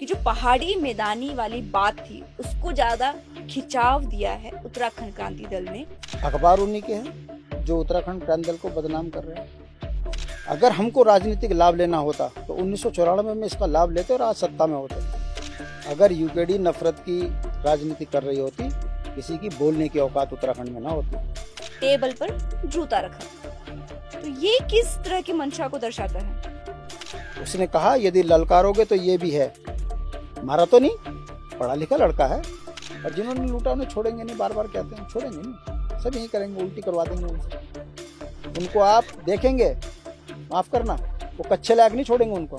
कि जो पहाड़ी मैदानी वाली बात थी उसको ज्यादा खिंचाव दिया है उत्तराखंड क्रांति दल ने। अखबार उन्हीं के हैं जो उत्तराखंड क्रांति दल को बदनाम कर रहे हैं। अगर हमको राजनीतिक लाभ लेना होता तो 1994 में इसका लाभ लेते और आज सत्ता में होते। अगर यूकेडी नफरत की राजनीति कर रही होती, किसी की बोलने की औकात उत्तराखंड में ना होती। टेबल पर जूता रखा, तो ये किस तरह की मंशा को दर्शाता है? उसने कहा यदि ललकारोगे तो ये भी है। मारा तो नहीं, पढ़ा लिखा लड़का है, और जिन्होंने लूटा उन्हें छोड़ेंगे नहीं। बार बार कहते हैं छोड़ेंगे नहीं, सब यही करेंगे, उल्टी करवा देंगे उनसे। उनको आप देखेंगे, माफ करना, वो कच्चे लायक नहीं छोड़ेंगे उनको।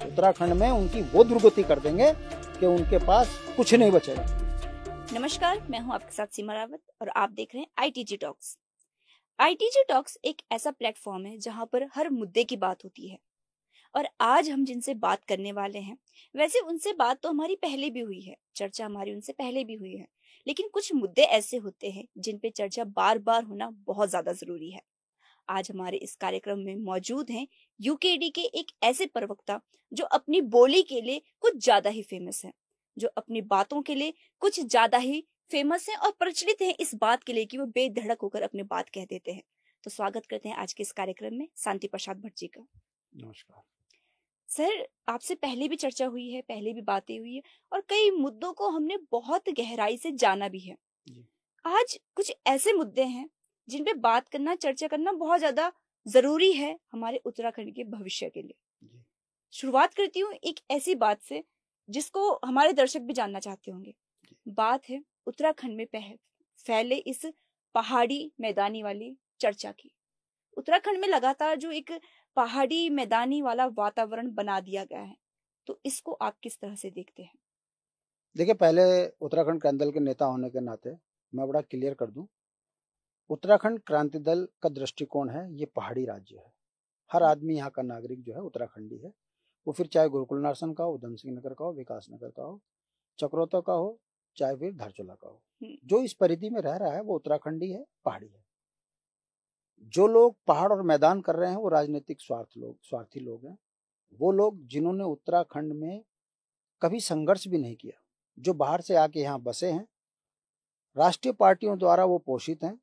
उत्तराखंड में उनकी वो दुर्गति कर देंगे कि उनके पास कुछ नहीं बचेगा। नमस्कार, मैं हूं आपके साथ सीमा रावत और आप देख रहे हैं आईटीजी टॉक्स। आईटीजी टॉक्स एक ऐसा प्लेटफॉर्म है जहां पर हर मुद्दे की बात होती है, और आज हम जिनसे बात करने वाले हैं, वैसे उनसे बात तो हमारी पहले भी हुई है, चर्चा हमारी उनसे पहले भी हुई है, लेकिन कुछ मुद्दे ऐसे होते हैं जिन पे चर्चा बार बार होना बहुत ज्यादा जरूरी है। आज हमारे इस कार्यक्रम में मौजूद हैं यूकेडी के एक ऐसे प्रवक्ता जो अपनी बोली के लिए कुछ ज्यादा ही फेमस है, जो अपनी बातों के लिए कुछ ज्यादा ही फेमस है और प्रचलित है इस बात के लिए कि वो बेधड़क होकर अपनी बात कह देते हैं। तो स्वागत करते हैं आज के इस कार्यक्रम में शांति प्रसाद भट्ट जी का। नमस्कार सर, आपसे पहले भी चर्चा हुई है, पहले भी बातें हुई है और कई मुद्दों को हमने बहुत गहराई से जाना भी है। आज कुछ ऐसे मुद्दे हैं जिन पे बात करना, चर्चा करना बहुत ज्यादा जरूरी है हमारे उत्तराखंड के भविष्य के लिए। शुरुआत करती हूँ एक ऐसी बात से जिसको हमारे दर्शक भी जानना चाहते होंगे। बात है उत्तराखंड में फैले इस पहाड़ी मैदानी वाली चर्चा की। उत्तराखंड में लगातार जो एक पहाड़ी मैदानी वाला वातावरण बना दिया गया है, तो इसको आप किस तरह से देखते हैं? देखिए, पहले उत्तराखंड क्रांति दल के नेता होने के नाते मैं बड़ा क्लियर कर दूं, उत्तराखंड क्रांति दल का दृष्टिकोण है ये पहाड़ी राज्य है। हर आदमी यहाँ का नागरिक जो है उत्तराखंडी है, वो फिर चाहे गुरुकुल नारसन का हो, उधम सिंह नगर का हो, विकास नगर का हो, चक्रोता का हो, चाहे फिर धारचूला का हो। जो इस परिधि में रह रहा है वो उत्तराखंडी है, पहाड़ी है। जो लोग पहाड़ और मैदान कर रहे हैं वो राजनीतिक स्वार्थी लोग हैं। वो लोग जिन्होंने उत्तराखंड में कभी संघर्ष भी नहीं किया, जो बाहर से आके यहाँ बसे हैं, राष्ट्रीय पार्टियों द्वारा वो पोषित हैं,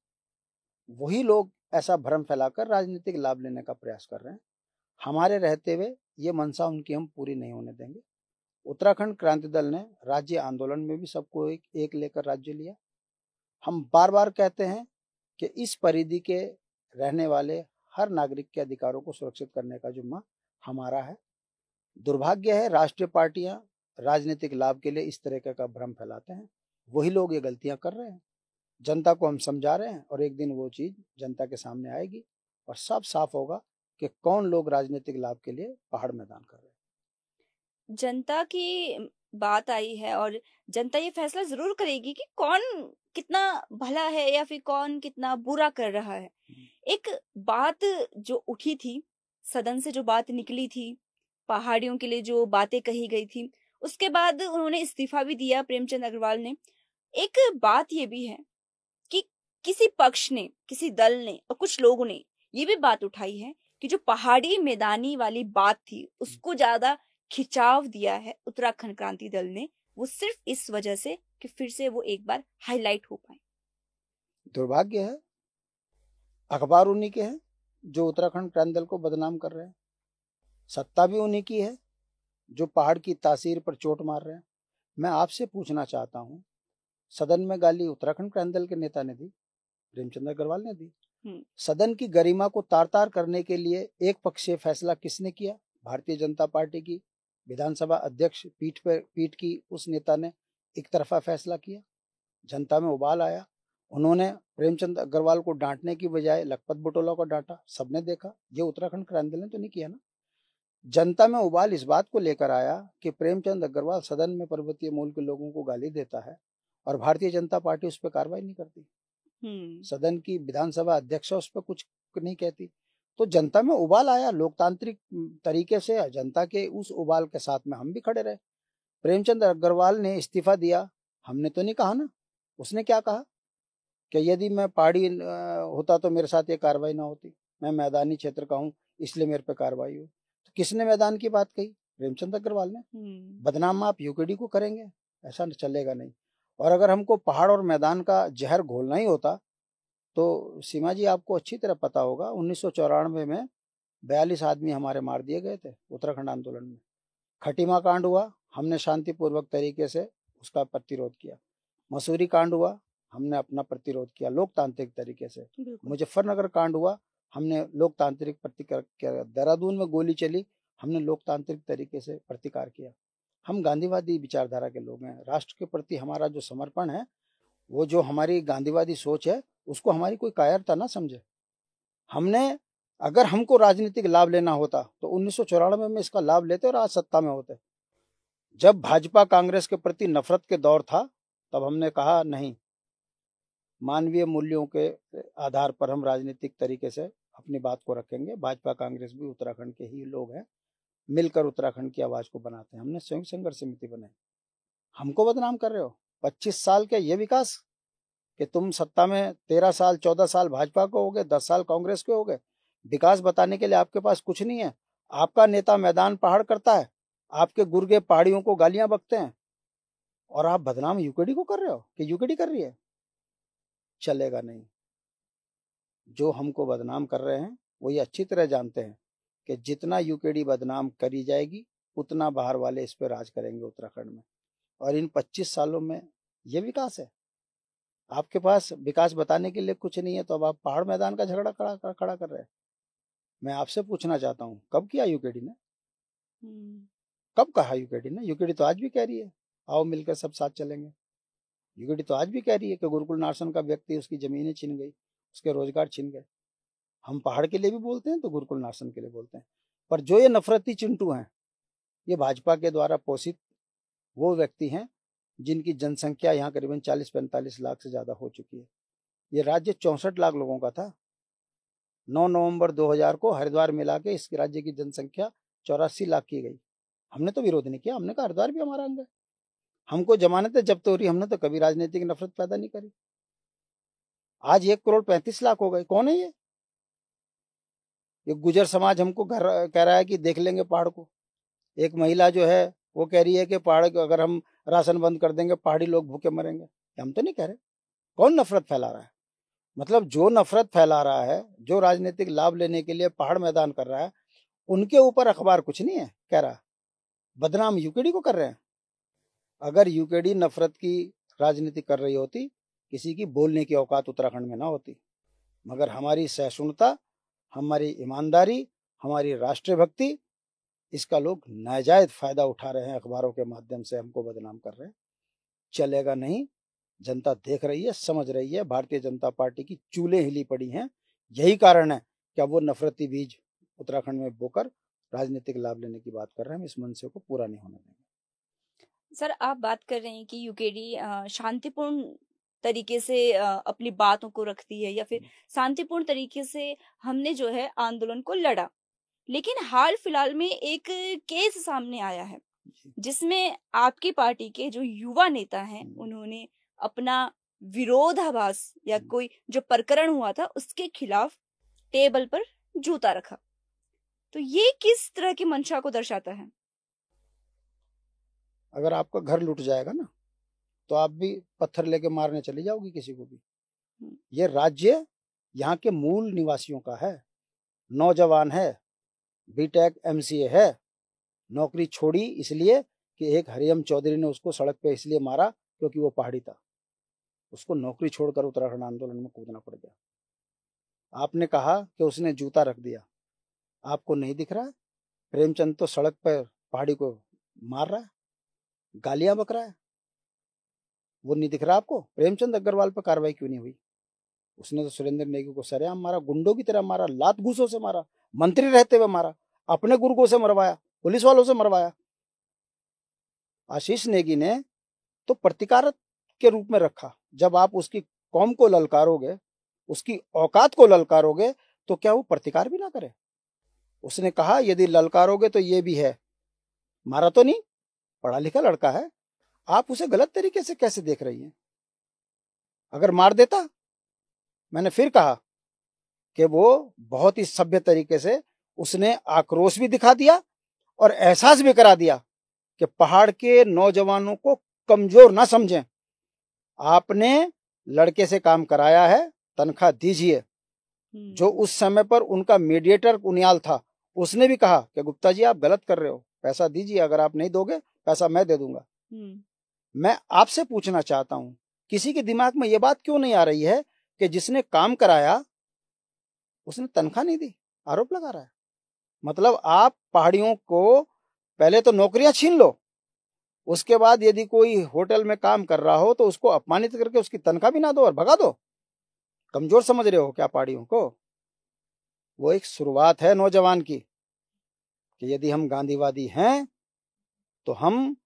वही लोग ऐसा भ्रम फैलाकर राजनीतिक लाभ लेने का प्रयास कर रहे हैं। हमारे रहते हुए ये मंशा उनकी हम पूरी नहीं होने देंगे। उत्तराखंड क्रांति दल ने राज्य आंदोलन में भी सबको एक लेकर राज्य लिया। हम बार बार कहते हैं कि इस परिधि के रहने वाले हर नागरिक के अधिकारों को सुरक्षित करने का जिम्मा हमारा है। दुर्भाग्य है राष्ट्रीय पार्टियां राजनीतिक लाभ के लिए इस तरह का भ्रम फैलाते हैं, वही लोग ये गलतियां कर रहे हैं। जनता को हम समझा रहे हैं और एक दिन वो चीज जनता के सामने आएगी और सब साफ होगा कि कौन लोग राजनीतिक लाभ के लिए पहाड़ मैदान कर रहे हैं। जनता की बात आई है और जनता ये फैसला जरूर करेगी कि कौन कितना भला है या फिर कौन कितना बुरा कर रहा है। एक बात जो उठी थी, सदन से जो बात निकली थी, पहाड़ियों के लिए जो बातें कही गई थी, उसके बाद उन्होंने इस्तीफा भी दिया प्रेमचंद अग्रवाल ने। एक बात ये भी है कि किसी पक्ष ने, किसी दल ने और कुछ लोगों ने ये भी बात उठाई है कि जो पहाड़ी मैदानी वाली बात थी उसको ज्यादा खिंचाव दिया है उत्तराखंड क्रांति दल ने, वो सिर्फ इस वजह से कि फिर से वो एक बार हाईलाइट हो पाए। दुर्भाग्य है, अखबार उन्हीं के हैं जो उत्तराखंड क्रांति दल को बदनाम कर रहे हैं। सत्ता भी उन्हीं की है जो पहाड़ की तासीर पर चोट मार रहे हैं। मैं आपसे पूछना चाहता हूँ, सदन में गाली उत्तराखंड क्रांति दल के नेता ने दी, प्रेमचंद अग्रवाल ने दी। सदन की गरिमा को तार तार करने के लिए एक पक्षीय फैसला किसने किया? भारतीय जनता पार्टी की विधानसभा अध्यक्ष पीठ की उस नेता ने एक तरफा फैसला किया। जनता में उबाल आया, उन्होंने प्रेमचंद अग्रवाल को डांटने की बजाय लखपत बुटोला को डांटा। सबने देखा, ये उत्तराखंड क्रांति दल ने तो नहीं किया ना। जनता में उबाल इस बात को लेकर आया कि प्रेमचंद अग्रवाल सदन में पर्वतीय मूल के लोगों को गाली देता है और भारतीय जनता पार्टी उस पर कार्रवाई नहीं करती। सदन की विधानसभा अध्यक्ष उस पर कुछ नहीं कहती। तो जनता में उबाल आया, लोकतांत्रिक तरीके से जनता के उस उबाल के साथ में हम भी खड़े रहे। प्रेमचंद अग्रवाल ने इस्तीफा दिया, हमने तो नहीं कहा ना। उसने क्या कहा कि यदि मैं पहाड़ी होता तो मेरे साथ ये कार्रवाई ना होती, मैं मैदानी क्षेत्र का हूँ इसलिए मेरे पे कार्रवाई हुई। तो किसने मैदान की बात कही? प्रेमचंद अग्रवाल ने। बदनाम आप यूकेडी को करेंगे, ऐसा चलेगा नहीं। और अगर हमको पहाड़ और मैदान का जहर घोलना ही होता तो सीमा जी आपको अच्छी तरह पता होगा 1994 में 42 आदमी हमारे मार दिए गए थे उत्तराखंड आंदोलन में। खटीमा कांड हुआ, हमने शांतिपूर्वक तरीके से उसका प्रतिरोध किया। मसूरी कांड हुआ, हमने अपना प्रतिरोध किया लोकतांत्रिक तरीके से। मुजफ्फरनगर कांड हुआ, हमने लोकतांत्रिक प्रतिकार किया। देहरादून में गोली चली, हमने लोकतांत्रिक तरीके से प्रतिकार किया। हम गांधीवादी विचारधारा के लोग हैं। राष्ट्र के प्रति हमारा जो समर्पण है, वो जो हमारी गांधीवादी सोच है, उसको हमारी कोई कायरता ना समझे। हमने अगर हमको राजनीतिक लाभ लेना होता तो 1994 में इसका लाभ लेते और आज सत्ता में होते। जब भाजपा कांग्रेस के प्रति नफरत के दौर था तब हमने कहा नहीं, मानवीय मूल्यों के आधार पर हम राजनीतिक तरीके से अपनी बात को रखेंगे। भाजपा कांग्रेस भी उत्तराखंड के ही लोग हैं, मिलकर उत्तराखंड की आवाज को बनाते हैं। हमने संयुक्त संघर्ष समिति बनाई। हमको बदनाम कर रहे हो। 25 साल के ये विकास कि तुम सत्ता में 13 साल 14 साल भाजपा को हो गए, 10 साल कांग्रेस के हो गए। विकास बताने के लिए आपके पास कुछ नहीं है। आपका नेता मैदान पहाड़ करता है, आपके गुर्गे पहाड़ियों को गालियां बकते हैं, और आप बदनाम यूकेडी को कर रहे हो कि यूकेडी कर रही है। चलेगा नहीं। जो हमको बदनाम कर रहे हैं वो ये अच्छी तरह जानते हैं कि जितना यूकेडी बदनाम करी जाएगी उतना बाहर वाले इस पर राज करेंगे उत्तराखंड में। और इन 25 सालों में ये विकास है। आपके पास विकास बताने के लिए कुछ नहीं है तो अब आप पहाड़ मैदान का झगड़ा खड़ा कर रहे हैं। मैं आपसे पूछना चाहता हूँ, कब किया यूकेडी ने? कब कहा यूकेडी ने? यूकेडी तो आज भी कह रही है आओ मिलकर सब साथ चलेंगे। यूकेडी तो आज भी कह रही है कि गुरुकुल नार्सन का व्यक्ति, उसकी जमीनें छिन गई, उसके रोजगार छिन गए। हम पहाड़ के लिए भी बोलते हैं तो गुरुकुल नार्सन के लिए बोलते हैं। पर जो ये नफरती चिंटू हैं, ये भाजपा के द्वारा पोषित वो व्यक्ति हैं जिनकी जनसंख्या यहाँ करीबन 40-45 लाख से ज्यादा हो चुकी है। ये राज्य 64 लाख लोगों का था। 9 नवंबर 2000 को हरिद्वार मिला के इस राज्य की जनसंख्या 84 लाख की गई। हमने तो विरोध नहीं किया, हमने कहा हरिद्वार भी हमारा अंग है। हमको जमानतें जब्त हो रही, हमने तो कभी राजनीतिक नफरत पैदा नहीं करी। आज 1 करोड़ 35 लाख हो गए। कौन है ये? गुजर समाज हमको घर कह रहा है कि देख लेंगे पहाड़ को। एक महिला जो है वो कह रही है कि पहाड़ को अगर हम राशन बंद कर देंगे पहाड़ी लोग भूखे मरेंगे। हम तो नहीं कह रहे। कौन नफरत फैला रहा है? मतलब जो नफरत फैला रहा है, जो राजनीतिक लाभ लेने के लिए पहाड़ मैदान कर रहा है, उनके ऊपर अखबार कुछ नहीं है कह रहा। बदनाम यूकेडी को कर रहे हैं। अगर यूकेडी नफरत की राजनीति कर रही होती, किसी की बोलने की औकात उत्तराखंड में ना होती। मगर हमारी सहिष्णुता, हमारी ईमानदारी, हमारी राष्ट्रीय भक्ति, इसका लोग नाजायज फायदा उठा रहे हैं। अखबारों के माध्यम से हमको बदनाम कर रहे हैं। चलेगा नहीं। जनता देख रही है, समझ रही है। भारतीय जनता पार्टी की चूलें हिली पड़ी हैं। यही कारण है कि अब वो नफरती बीज उत्तराखंड में बोकर राजनीतिक लाभ लेने की बात कर रहे हैं। हम इस मंशे को पूरा नहीं होने देंगे। सर, आप बात कर रहे हैं कि यूकेडी शांतिपूर्ण तरीके से अपनी बातों को रखती है या फिर शांतिपूर्ण तरीके से हमने जो है आंदोलन को लड़ा। लेकिन हाल फिलहाल में एक केस सामने आया है जिसमें आपकी पार्टी के जो युवा नेता हैं उन्होंने अपना विरोधाभास या कोई जो प्रकरण हुआ था उसके खिलाफ टेबल पर जूता रखा। तो ये किस तरह की मंशा को दर्शाता है? अगर आपका घर लूट जाएगा ना तो आप भी पत्थर लेके मारने चली जाओगी किसी को भी। ये राज्य यहाँ के मूल निवासियों का है। नौजवान है, बीटेक एमसीए है, नौकरी छोड़ी इसलिए कि एक हरियम चौधरी ने उसको सड़क पे इसलिए मारा क्योंकि वो पहाड़ी था। उसको नौकरी छोड़कर उत्तराखंड आंदोलन में कूदना पड़ गया। आपने कहा कि उसने जूता रख दिया। आपको नहीं दिख रहा है? प्रेमचंद तो सड़क पर पहाड़ी को मार रहा है, गालियां बक रहा है। वो नहीं दिख रहा आपको? प्रेमचंद अग्रवाल पर कार्रवाई क्यों नहीं हुई? उसने तो सुरेंद्र नेगी को सरेआम मारा, गुंडों की तरह मारा, लात घूसों से मारा, मंत्री रहते हुए मारा, अपने गुर्गों से मरवाया, पुलिस वालों से मरवाया। आशीष नेगी ने तो प्रतिकार के रूप में रखा। जब आप उसकी कौम को ललकारोगे, उसकी औकात को ललकारोगे, तो क्या वो प्रतिकार भी ना करे? उसने कहा यदि ललकारोगे तो ये भी है। मारा तो नहीं, पढ़ा लिखा लड़का है। आप उसे गलत तरीके से कैसे देख रही हैं? अगर मार देता, मैंने फिर कहा कि वो बहुत ही सभ्य तरीके से उसने आक्रोश भी दिखा दिया और एहसास भी करा दिया कि पहाड़ के नौजवानों को कमजोर ना समझें। आपने लड़के से काम कराया है, तनख्वाह दीजिए। जो उस समय पर उनका मीडिएटर उनियाल था, उसने भी कहा कि गुप्ता जी आप गलत कर रहे हो, पैसा दीजिए, अगर आप नहीं दोगे पैसा मैं दे दूंगा। मैं आपसे पूछना चाहता हूं, किसी के दिमाग में यह बात क्यों नहीं आ रही है कि जिसने काम कराया उसने तनख्वाह नहीं दी? आरोप लगा रहा है। मतलब आप पहाड़ियों को पहले तो नौकरियां छीन लो, उसके बाद यदि कोई होटल में काम कर रहा हो तो उसको अपमानित करके उसकी तनख्वाह भी ना दो और भगा दो। कमजोर समझ रहे हो क्या पहाड़ियों को? वो एक शुरुआत है नौजवान की कि यदि हम गांधीवादी हैं तो हम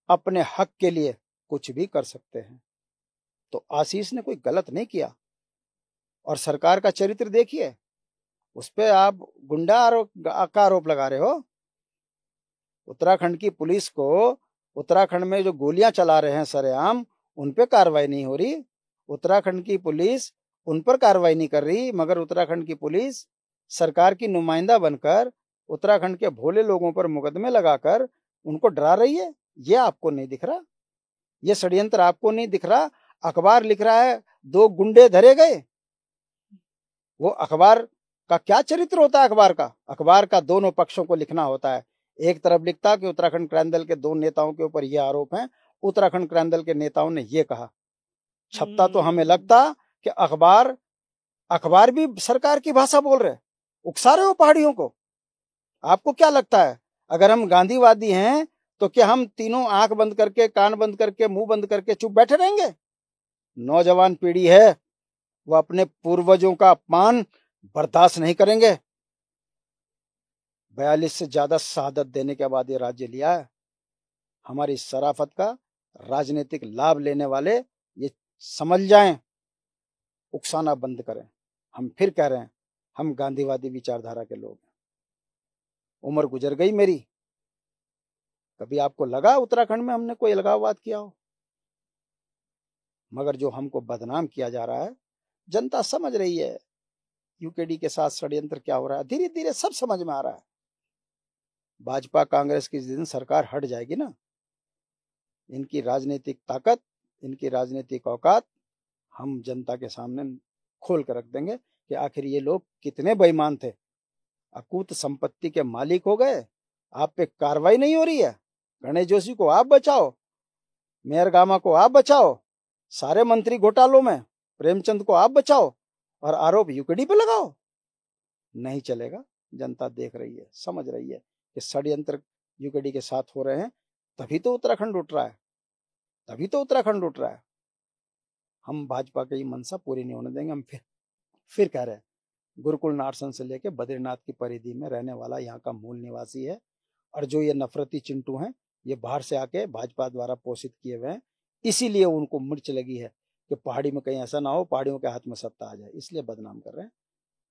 अपने हक के लिए कुछ भी कर सकते हैं। तो आशीष ने कोई गलत नहीं किया। और सरकार का चरित्र देखिए, उस पे आप गुंडा का आरोप लगा रहे हो। उत्तराखंड की पुलिस को उत्तराखंड में जो गोलियां चला रहे हैं सरेआम, उन पे कार्रवाई नहीं हो रही। उत्तराखंड की पुलिस उन पर कार्रवाई नहीं कर रही, मगर उत्तराखंड की पुलिस सरकार की नुमाइंदा बनकर उत्तराखंड के भोले लोगों पर मुकदमे लगाकर उनको डरा रही है। ये आपको नहीं दिख रहा? ये षड्यंत्र आपको नहीं दिख रहा? अखबार लिख रहा है 2 गुंडे धरे गए। वो अखबार का क्या चरित्र होता है? अखबार का दोनों पक्षों को लिखना होता है। एक तरफ लिखता कि उत्तराखंड क्रांति दल के 2 नेताओं के ऊपर ये आरोप हैं, उत्तराखंड क्रांति दल के नेताओं ने ये कहा। छपता तो हमें लगता कि अखबार भी सरकार की भाषा बोल रहे, उकसा रहे हो पहाड़ियों को। आपको क्या लगता है, अगर हम गांधीवादी हैं तो क्या हम तीनों आंख बंद करके, कान बंद करके, मुंह बंद करके चुप बैठे रहेंगे? नौजवान पीढ़ी है, वो अपने पूर्वजों का अपमान बर्दाश्त नहीं करेंगे। 42 से ज्यादा शहादत देने के बाद ये राज्य लिया है। हमारी शराफत का राजनीतिक लाभ लेने वाले ये समझ जाएं, उकसाना बंद करें। हम फिर कह रहे हैं, हम गांधीवादी विचारधारा के लोग हैं। उम्र गुजर गई मेरी। कभी आपको लगा उत्तराखंड में हमने कोई अलगाववाद किया हो? मगर जो हमको बदनाम किया जा रहा है, जनता समझ रही है यूकेडी के साथ षड्यंत्र क्या हो रहा है। धीरे धीरे सब समझ में आ रहा है। भाजपा कांग्रेस की जिस दिन सरकार हट जाएगी ना, इनकी राजनीतिक ताकत, इनकी राजनीतिक औकात हम जनता के सामने खोल कर रख देंगे कि आखिर ये लोग कितने बेईमान थे। अकूत संपत्ति के मालिक हो गए, आप पे कार्रवाई नहीं हो रही है। गणेश जोशी को आप बचाओ, मेयर गामा को आप बचाओ, सारे मंत्री घोटालों में प्रेमचंद को आप बचाओ, और आरोप यूकेडी पे लगाओ। नहीं चलेगा। जनता देख रही है, समझ रही है कि षड्यंत्र यूकेडी के साथ हो रहे हैं, तभी तो उत्तराखंड उठ रहा है, तभी तो उत्तराखंड उठ रहा है। हम भाजपा की मंशा पूरी नहीं होने देंगे। हम फिर कह रहे हैं, गुरुकुल नारसन से लेकर बद्रीनाथ की परिधि में रहने वाला यहाँ का मूल निवासी है, और जो ये नफरती चिंटू हैं, ये बाहर से आके भाजपा द्वारा पोषित किए हुए हैं। इसीलिए उनको मिर्च लगी है कि पहाड़ी में कहीं ऐसा ना हो, पहाड़ियों के हाथ में सत्ता आ जाए, इसलिए बदनाम कर रहे हैं।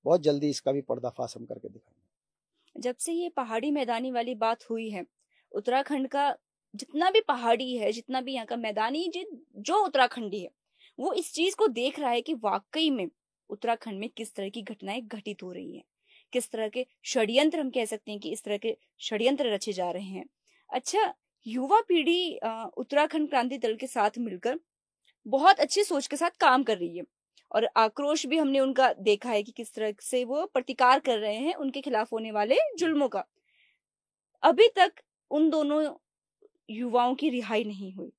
बहुत जल्दी इसका भी पर्दाफाश हम करके दिखाएंगे। जब से ये पहाड़ी मैदानी वाली बात हुई है, उत्तराखंड का जितना भी पहाड़ी है, जितना भी यहाँ का मैदानी जो उत्तराखंडी है, वो इस चीज को देख रहा है कि वाकई में उत्तराखंड में किस तरह की घटनाएं घटित हो रही हैं, किस तरह के षड्यंत्र, हम कह सकते हैं कि इस तरह के षड्यंत्र रचे जा रहे हैं। अच्छा, युवा पीढ़ी उत्तराखंड क्रांति दल के साथ मिलकर बहुत अच्छी सोच के साथ काम कर रही है, और आक्रोश भी हमने उनका देखा है कि किस तरह से वो प्रतिकार कर रहे हैं उनके खिलाफ होने वाले जुल्मों का। अभी तक उन दोनों युवाओं की रिहाई नहीं हुई,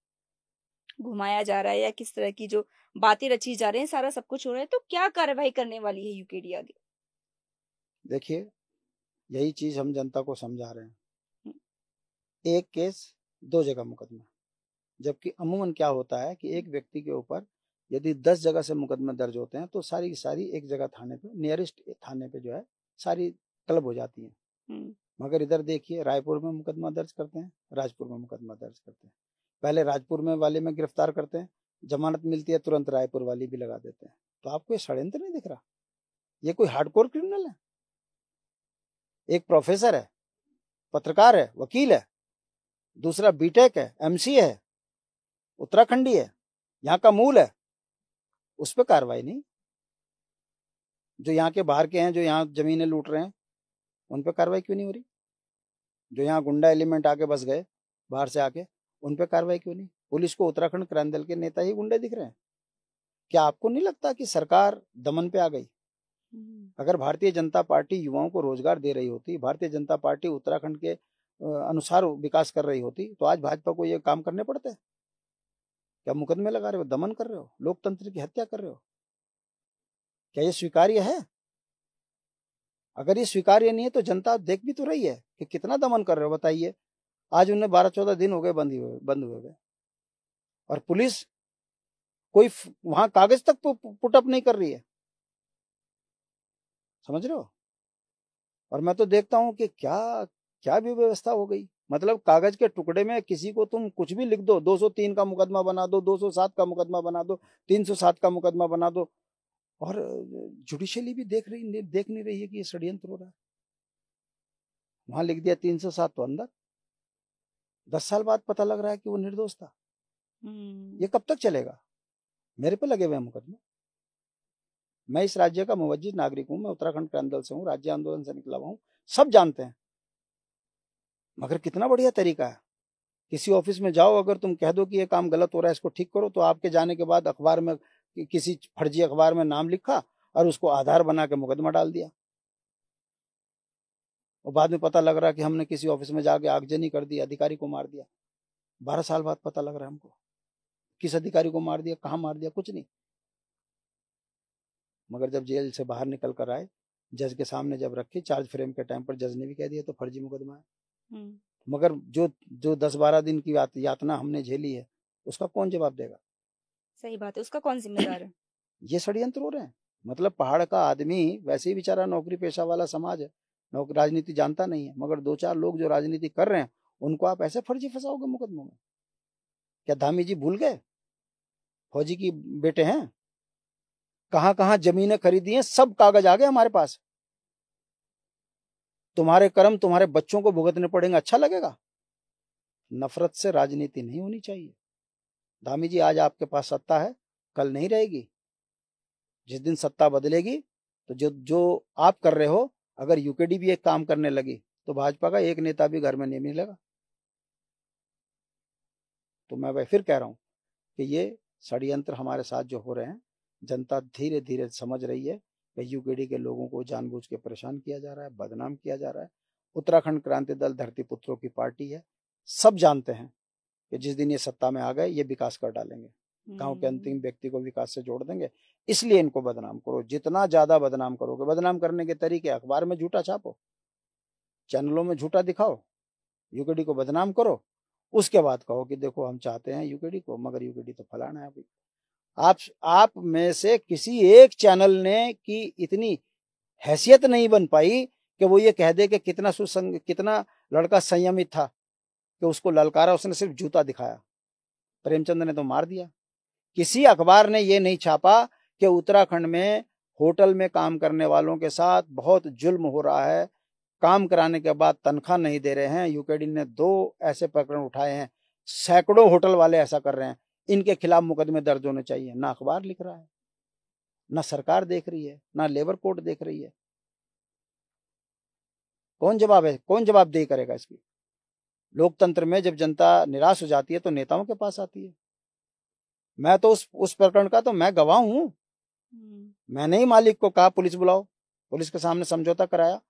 घुमाया जा रहा है, या किस तरह की जो बातें रची जा रही हैं, सारा सब कुछ हो रहा है। तो क्या कार्रवाई करने वाली है यूकेडी आगे? देखिए, यही चीज हम जनता को समझा रहे हैं। एक केस 2 जगह मुकदमा, जबकि अमूमन क्या होता है कि एक व्यक्ति के ऊपर यदि 10 जगह से मुकदमे दर्ज होते हैं तो सारी की सारी एक जगह थाने पे, नियरेस्ट थाने पे जो है सारी तलब हो जाती है। मगर इधर देखिए, रायपुर में मुकदमा दर्ज करते हैं, राजपुर में मुकदमा दर्ज करते हैं। पहले राजपुर में वाले में गिरफ्तार करते हैं, जमानत मिलती है तुरंत रायपुर वाली भी लगा देते हैं। तो आपको ये षड्यंत्र नहीं दिख रहा? ये कोई हार्डकोर क्रिमिनल है? एक प्रोफेसर है, पत्रकार है, वकील है, दूसरा बीटेक है, एमसी है, उत्तराखंडी है, यहाँ का मूल है, उस पर कार्रवाई नहीं। जो यहाँ के बाहर के हैं, जो यहाँ जमीनें लूट रहे हैं, उन पर कार्रवाई क्यों नहीं हो रही? जो यहाँ गुंडा एलिमेंट आके बस गए बाहर से आके, उन पे कार्रवाई क्यों नहीं? पुलिस को उत्तराखंड क्रांति दल के नेता ही गुंडे दिख रहे हैं। क्या आपको नहीं लगता कि सरकार दमन पे आ गई? अगर भारतीय जनता पार्टी युवाओं को रोजगार दे रही होती, भारतीय जनता पार्टी उत्तराखंड के अनुसार विकास कर रही होती, तो आज भाजपा को ये काम करने पड़ते? क्या मुकदमे लगा रहे हो, दमन कर रहे हो, लोकतंत्र की हत्या कर रहे हो? क्या ये स्वीकार्य है? अगर ये स्वीकार्य नहीं है तो जनता देख भी तो रही है कि कितना दमन कर रहे हो। बताइए, आज उन्हें 12-14 दिन हो गए बंद हुए और पुलिस कोई वहां कागज तक पुटअप नहीं कर रही है। समझ रहे हो? और मैं तो देखता हूं कि क्या क्या भी व्यवस्था हो गई। मतलब कागज के टुकड़े में किसी को तुम कुछ भी लिख दो, 203 का मुकदमा बना दो, 207 का मुकदमा बना दो, 307 का मुकदमा बना दो, और जुडिशियली भी देख नहीं रही है कि ये षड्यंत्र हो रहा है। वहां लिख दिया 307 तो अंदर, 10 साल बाद पता लग रहा है कि वो निर्दोष था। ये कब तक चलेगा? मेरे पे लगे हुए मुकदमे। मैं इस राज्य का मुवज्जिह नागरिक हूं, मैं उत्तराखंड क्रांति दल से हूं, राज्य आंदोलन से निकला हुआ हूं, सब जानते हैं। मगर कितना बढ़िया तरीका है, किसी ऑफिस में जाओ, अगर तुम कह दो कि ये काम गलत हो रहा है, इसको ठीक करो, तो आपके जाने के बाद अखबार में, किसी फर्जी अखबार में नाम लिखा और उसको आधार बना के मुकदमा डाल दिया, और बाद में पता लग रहा कि हमने किसी ऑफिस में जाके आगजनी कर दी, अधिकारी को मार दिया। 12 साल बाद पता लग रहा है हमको किस अधिकारी को मार दिया, कहाँ मार दिया, कुछ नहीं। मगर जब जेल से बाहर निकल कर आए, जज के सामने जब रखे, चार्ज फ्रेम के टाइम पर जज ने भी कह दिया तो फर्जी मुकदमा है। मगर जो जो 10-12 दिन की यातना हमने झेली है, उसका कौन जवाब देगा? सही बात है, उसका कौन जिम्मेदार है? ये षड्यंत्र हो रहे हैं। मतलब पहाड़ का आदमी वैसे ही बेचारा नौकरी पेशा वाला समाज है, राजनीति जानता नहीं है, मगर 2-4 लोग जो राजनीति कर रहे हैं उनको आप ऐसे फर्जी फंसाओगे मुकदमों में? क्या धामी जी भूल गए फौजी की बेटे हैं? कहां कहां जमीनें खरीदी हैं, सब कागज आ गए हमारे पास। तुम्हारे कर्म तुम्हारे बच्चों को भुगतने पड़ेंगे, अच्छा लगेगा? नफरत से राजनीति नहीं होनी चाहिए। धामी जी, आज आपके पास सत्ता है, कल नहीं रहेगी। जिस दिन सत्ता बदलेगी तो जो आप कर रहे हो, अगर यूकेडी भी एक काम करने लगी तो भाजपा का एक नेता भी घर में नहीं मिलेगा। तो मैं फिर कह रहा हूं कि ये षड्यंत्र हमारे साथ जो हो रहे हैं, जनता धीरे धीरे समझ रही है कि यूकेडी के लोगों को जानबूझ के परेशान किया जा रहा है, बदनाम किया जा रहा है। उत्तराखंड क्रांति दल धरती पुत्रों की पार्टी है। सब जानते हैं कि जिस दिन ये सत्ता में आ गए, ये विकास कर डालेंगे, गांव के अंतिम व्यक्ति को विकास से जोड़ देंगे। इसलिए इनको बदनाम करो, जितना ज्यादा बदनाम करोगे। बदनाम करने के तरीके, अखबार में झूठा छापो, चैनलों में झूठा दिखाओ, यूकेडी को बदनाम करो, उसके बाद कहो कि देखो हम चाहते हैं यूकेडी को, मगर यूकेडी तो फलाना है। आप में से किसी एक चैनल ने की इतनी हैसियत नहीं बन पाई कि वो ये कह दे कि कितना लड़का संयमित था, कि उसको ललकारा, उसने सिर्फ जूता दिखाया। प्रेमचंद ने तो मार दिया। किसी अखबार ने ये नहीं छापा कि उत्तराखंड में होटल में काम करने वालों के साथ बहुत जुल्म हो रहा है, काम कराने के बाद तनख्वाह नहीं दे रहे हैं। यूकेडी ने 2 ऐसे प्रकरण उठाए हैं, सैकड़ों होटल वाले ऐसा कर रहे हैं, इनके खिलाफ मुकदमे दर्ज होने चाहिए। ना अखबार लिख रहा है, ना सरकार देख रही है, ना लेबर कोर्ट देख रही है। कौन जवाबदेही करेगा इसकी? लोकतंत्र में जब जनता निराश हो जाती है तो नेताओं के पास आती है। मैं तो उस प्रकरण का तो मैं गवाह हूं। मैंने ही मालिक को कहा पुलिस बुलाओ, पुलिस के सामने समझौता कराया,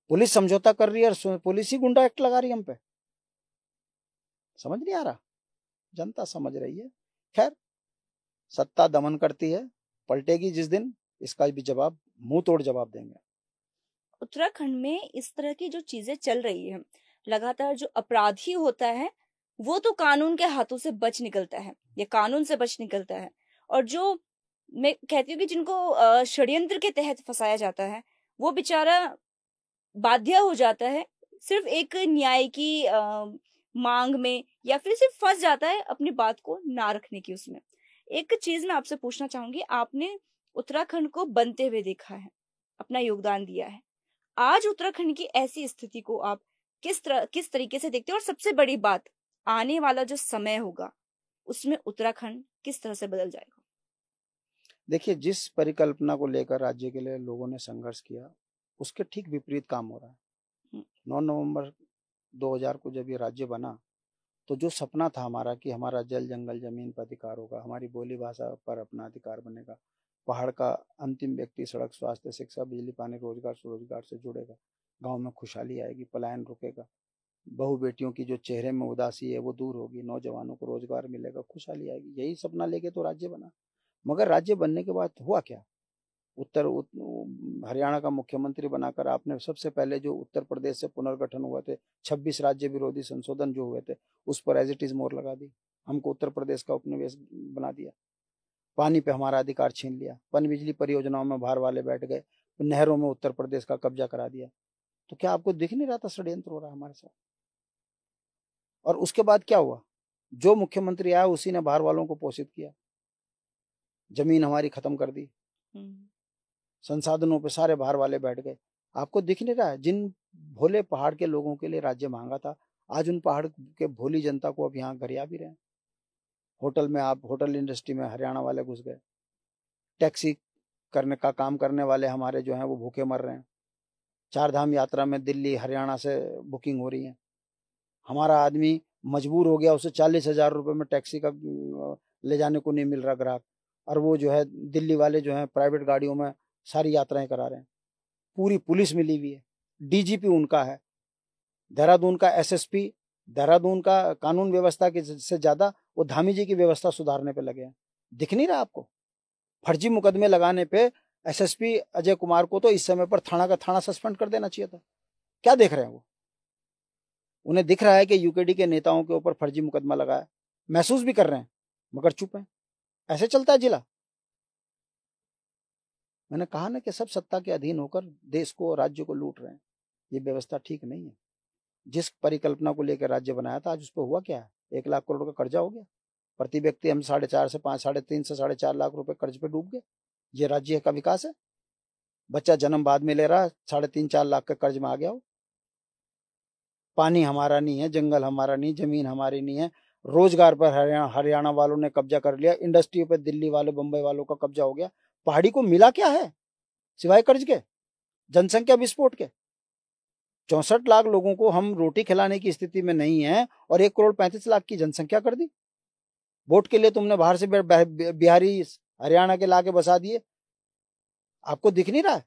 पुलिस समझौता कर रही है और पुलिस ही गुंडा एक्ट लगा रही है हम पे। समझ नहीं आ रहा? जनता समझ रही है। खैर, सत्ता दमन करती है, पलटेगी जिस दिन, इसका भी जवाब, मुंह तोड़ जवाब देंगे। उत्तराखंड में इस तरह की जो चीजें चल रही है, लगातार जो अपराधी होता है वो तो कानून के हाथों से बच निकलता है, या कानून से बच निकलता है, और जो मैं कहती हूँ कि जिनको षड्यंत्र के तहत फंसाया जाता है, वो बेचारा बाध्य हो जाता है सिर्फ एक न्याय की मांग में, या फिर सिर्फ फंस जाता है अपनी बात को ना रखने की उसमें। एक चीज मैं आपसे पूछना चाहूंगी, आपने उत्तराखंड को बनते हुए देखा है, अपना योगदान दिया है। आज उत्तराखंड की ऐसी स्थिति को आप किस तरीके से देखते हो, और सबसे बड़ी बात, आने वाला जो समय होगा उसमें उत्तराखंड किस तरह से बदल जाएगा? देखिए, जिस परिकल्पना को लेकर राज्य के लिए लोगों ने संघर्ष किया, उसके ठीक विपरीत काम हो रहा है। 9 नवंबर 2000 को जब ये राज्य बना तो जो सपना था हमारा कि हमारा जल जंगल जमीन पर अधिकार होगा, हमारी बोली भाषा पर अपना अधिकार बनेगा, पहाड़ का अंतिम व्यक्ति सड़क, स्वास्थ्य, शिक्षा, बिजली, पानी, रोजगार, स्वरोजगार से जुड़ेगा, गांव में खुशहाली आएगी, पलायन रुकेगा, बहु बेटियों की जो चेहरे में उदासी है वो दूर होगी, नौजवानों को रोजगार मिलेगा, खुशहाली आएगी, यही सपना लेके तो राज्य बना। मगर राज्य बनने के बाद हुआ क्या? हरियाणा का मुख्यमंत्री बनाकर आपने सबसे पहले जो उत्तर प्रदेश से पुनर्गठन हुए थे, 26 राज्य विरोधी संशोधन जो हुए थे, उस पर एज इट इज मोहर लगा दी, हमको उत्तर प्रदेश का उपनिवेश बना दिया, पानी पे हमारा अधिकार छीन लिया, पन बिजली परियोजनाओं में बाहर वाले बैठ गए, नहरों में उत्तर प्रदेश का कब्जा करा दिया। तो क्या आपको दिख नहीं रहा था षड्यंत्र हो रहा है हमारे साथ? और उसके बाद क्या हुआ? जो मुख्यमंत्री आया उसी ने बाहर वालों को पोषित किया, जमीन हमारी खत्म कर दी, संसाधनों पे सारे बाहर वाले बैठ गए। आपको दिख नहीं रहा है? जिन भोले पहाड़ के लोगों के लिए राज्य मांगा था, आज उन पहाड़ के भोली जनता को अब यहाँ गरिया भी रहे हैं। होटल में, आप होटल इंडस्ट्री में हरियाणा वाले घुस गए, टैक्सी करने का काम करने वाले हमारे जो हैं वो भूखे मर रहे हैं, 4 धाम यात्रा में दिल्ली हरियाणा से बुकिंग हो रही है, हमारा आदमी मजबूर हो गया, उसे 40,000 रुपये में टैक्सी का ले जाने को नहीं मिल रहा ग्राहक, और वो जो है दिल्ली वाले जो है प्राइवेट गाड़ियों में सारी यात्राएं करा रहे हैं, पूरी पुलिस मिली हुई है, डीजीपी उनका है, देहरादून का एसएसपी, देहरादून का कानून व्यवस्था की से ज्यादा वो धामी जी की व्यवस्था सुधारने पे लगे हैं। दिख नहीं रहा आपको? फर्जी मुकदमे लगाने पे एसएसपी अजय कुमार को तो इस समय पर थाना का थाना सस्पेंड कर देना चाहिए था। क्या देख रहे हैं वो? उन्हें दिख रहा है कि यूकेडी के नेताओं के ऊपर फर्जी मुकदमा लगाया, महसूस भी कर रहे हैं, मगर चुप हैं। ऐसे चलता है जिला। मैंने कहा ना कि सब सत्ता के अधीन होकर देश को, राज्य को लूट रहे हैं। ये व्यवस्था ठीक नहीं है। जिस परिकल्पना को लेकर राज्य बनाया था, आज उस पर हुआ क्या है? 1 लाख करोड़ का कर्जा हो गया प्रति व्यक्ति, हम 4.5 से 5, 3.5 से 4.5 लाख रुपए कर्ज पे डूब गए। ये राज्य का विकास है? बच्चा जन्म बाद में ले रहा, 3.5-4 लाख का कर्ज में आ गया हो। पानी हमारा नहीं है, जंगल हमारा नहीं, जमीन हमारी नहीं है, रोजगार पर हरियाणा वालों ने कब्जा कर लिया, इंडस्ट्री पर दिल्ली वाले, बंबई वालों का कब्जा हो गया। पहाड़ी को मिला क्या है सिवाय कर्ज के, जनसंख्या विस्फोट के? 64 लाख लोगों को हम रोटी खिलाने की स्थिति में नहीं है और 1 करोड़ 35 लाख की जनसंख्या कर दी। वोट के लिए तुमने बाहर से बिहारी हरियाणा के लाके बसा दिए। आपको दिख नहीं रहा है?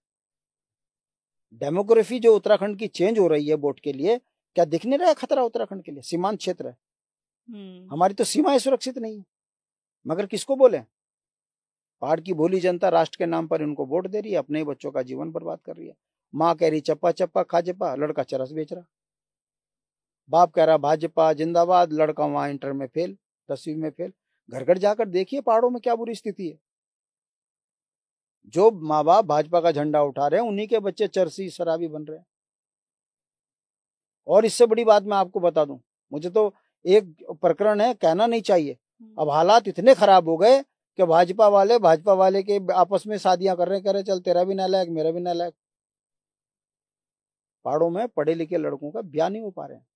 डेमोग्राफी जो उत्तराखंड की चेंज हो रही है वोट के लिए, क्या दिख नहीं रहा है खतरा उत्तराखंड के लिए? सीमांत क्षेत्र है, हमारी तो सीमाएं सुरक्षित नहीं है, मगर किसको बोले? पहाड़ की भोली जनता राष्ट्र के नाम पर उनको वोट दे रही है, अपने ही बच्चों का जीवन बर्बाद कर रही है। माँ कह रही चप्पा चप्पा खाजपा, लड़का चरस बेच रहा। बाप कह रहा भाजपा जिंदाबाद, लड़का वहां इंटर में फेल, 10वीं में फेल। घर घर जाकर देखिए पहाड़ों में क्या बुरी स्थिति है। जो माँ बाप भाजपा का झंडा उठा रहे हैं, उन्हीं के बच्चे चरसी शराबी बन रहे हैं। और इससे बड़ी बात मैं आपको बता दूं, मुझे तो एक प्रकरण है, कहना नहीं चाहिए, अब हालात इतने खराब हो गए कि भाजपा वाले के आपस में शादियां कर रहे, चल तेरा भी नालायक मेरा भी नालायक। पहाड़ों में पढ़े लिखे लड़कों का ब्याह नहीं हो पा रहे हैं।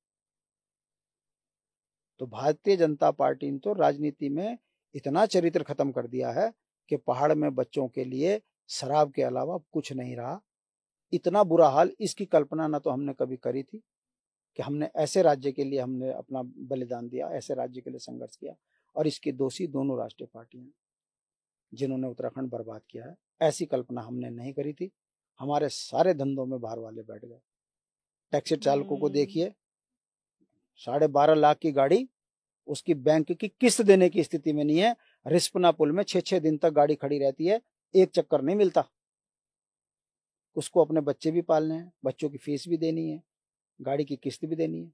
तो भारतीय जनता पार्टी ने तो राजनीति में इतना चरित्र खत्म कर दिया है कि पहाड़ में बच्चों के लिए शराब के अलावा कुछ नहीं रहा। इतना बुरा हाल, इसकी कल्पना ना तो हमने कभी करी थी कि हमने ऐसे राज्य के लिए हमने अपना बलिदान दिया, ऐसे राज्य के लिए संघर्ष किया। और इसके दोषी दोनों राष्ट्रीय पार्टियां जिन्होंने उत्तराखंड बर्बाद किया है। ऐसी कल्पना हमने नहीं करी थी। हमारे सारे धंधों में बाहर वाले बैठ गए। टैक्सी चालकों को देखिए, 12.5 लाख की गाड़ी, उसकी बैंक की किस्त देने की स्थिति में नहीं है। रिस्पना पुल में 6-6 दिन तक गाड़ी खड़ी रहती है, एक चक्कर नहीं मिलता। उसको अपने बच्चे भी पालने हैं, बच्चों की फीस भी देनी है, गाड़ी की किस्त भी देनी है।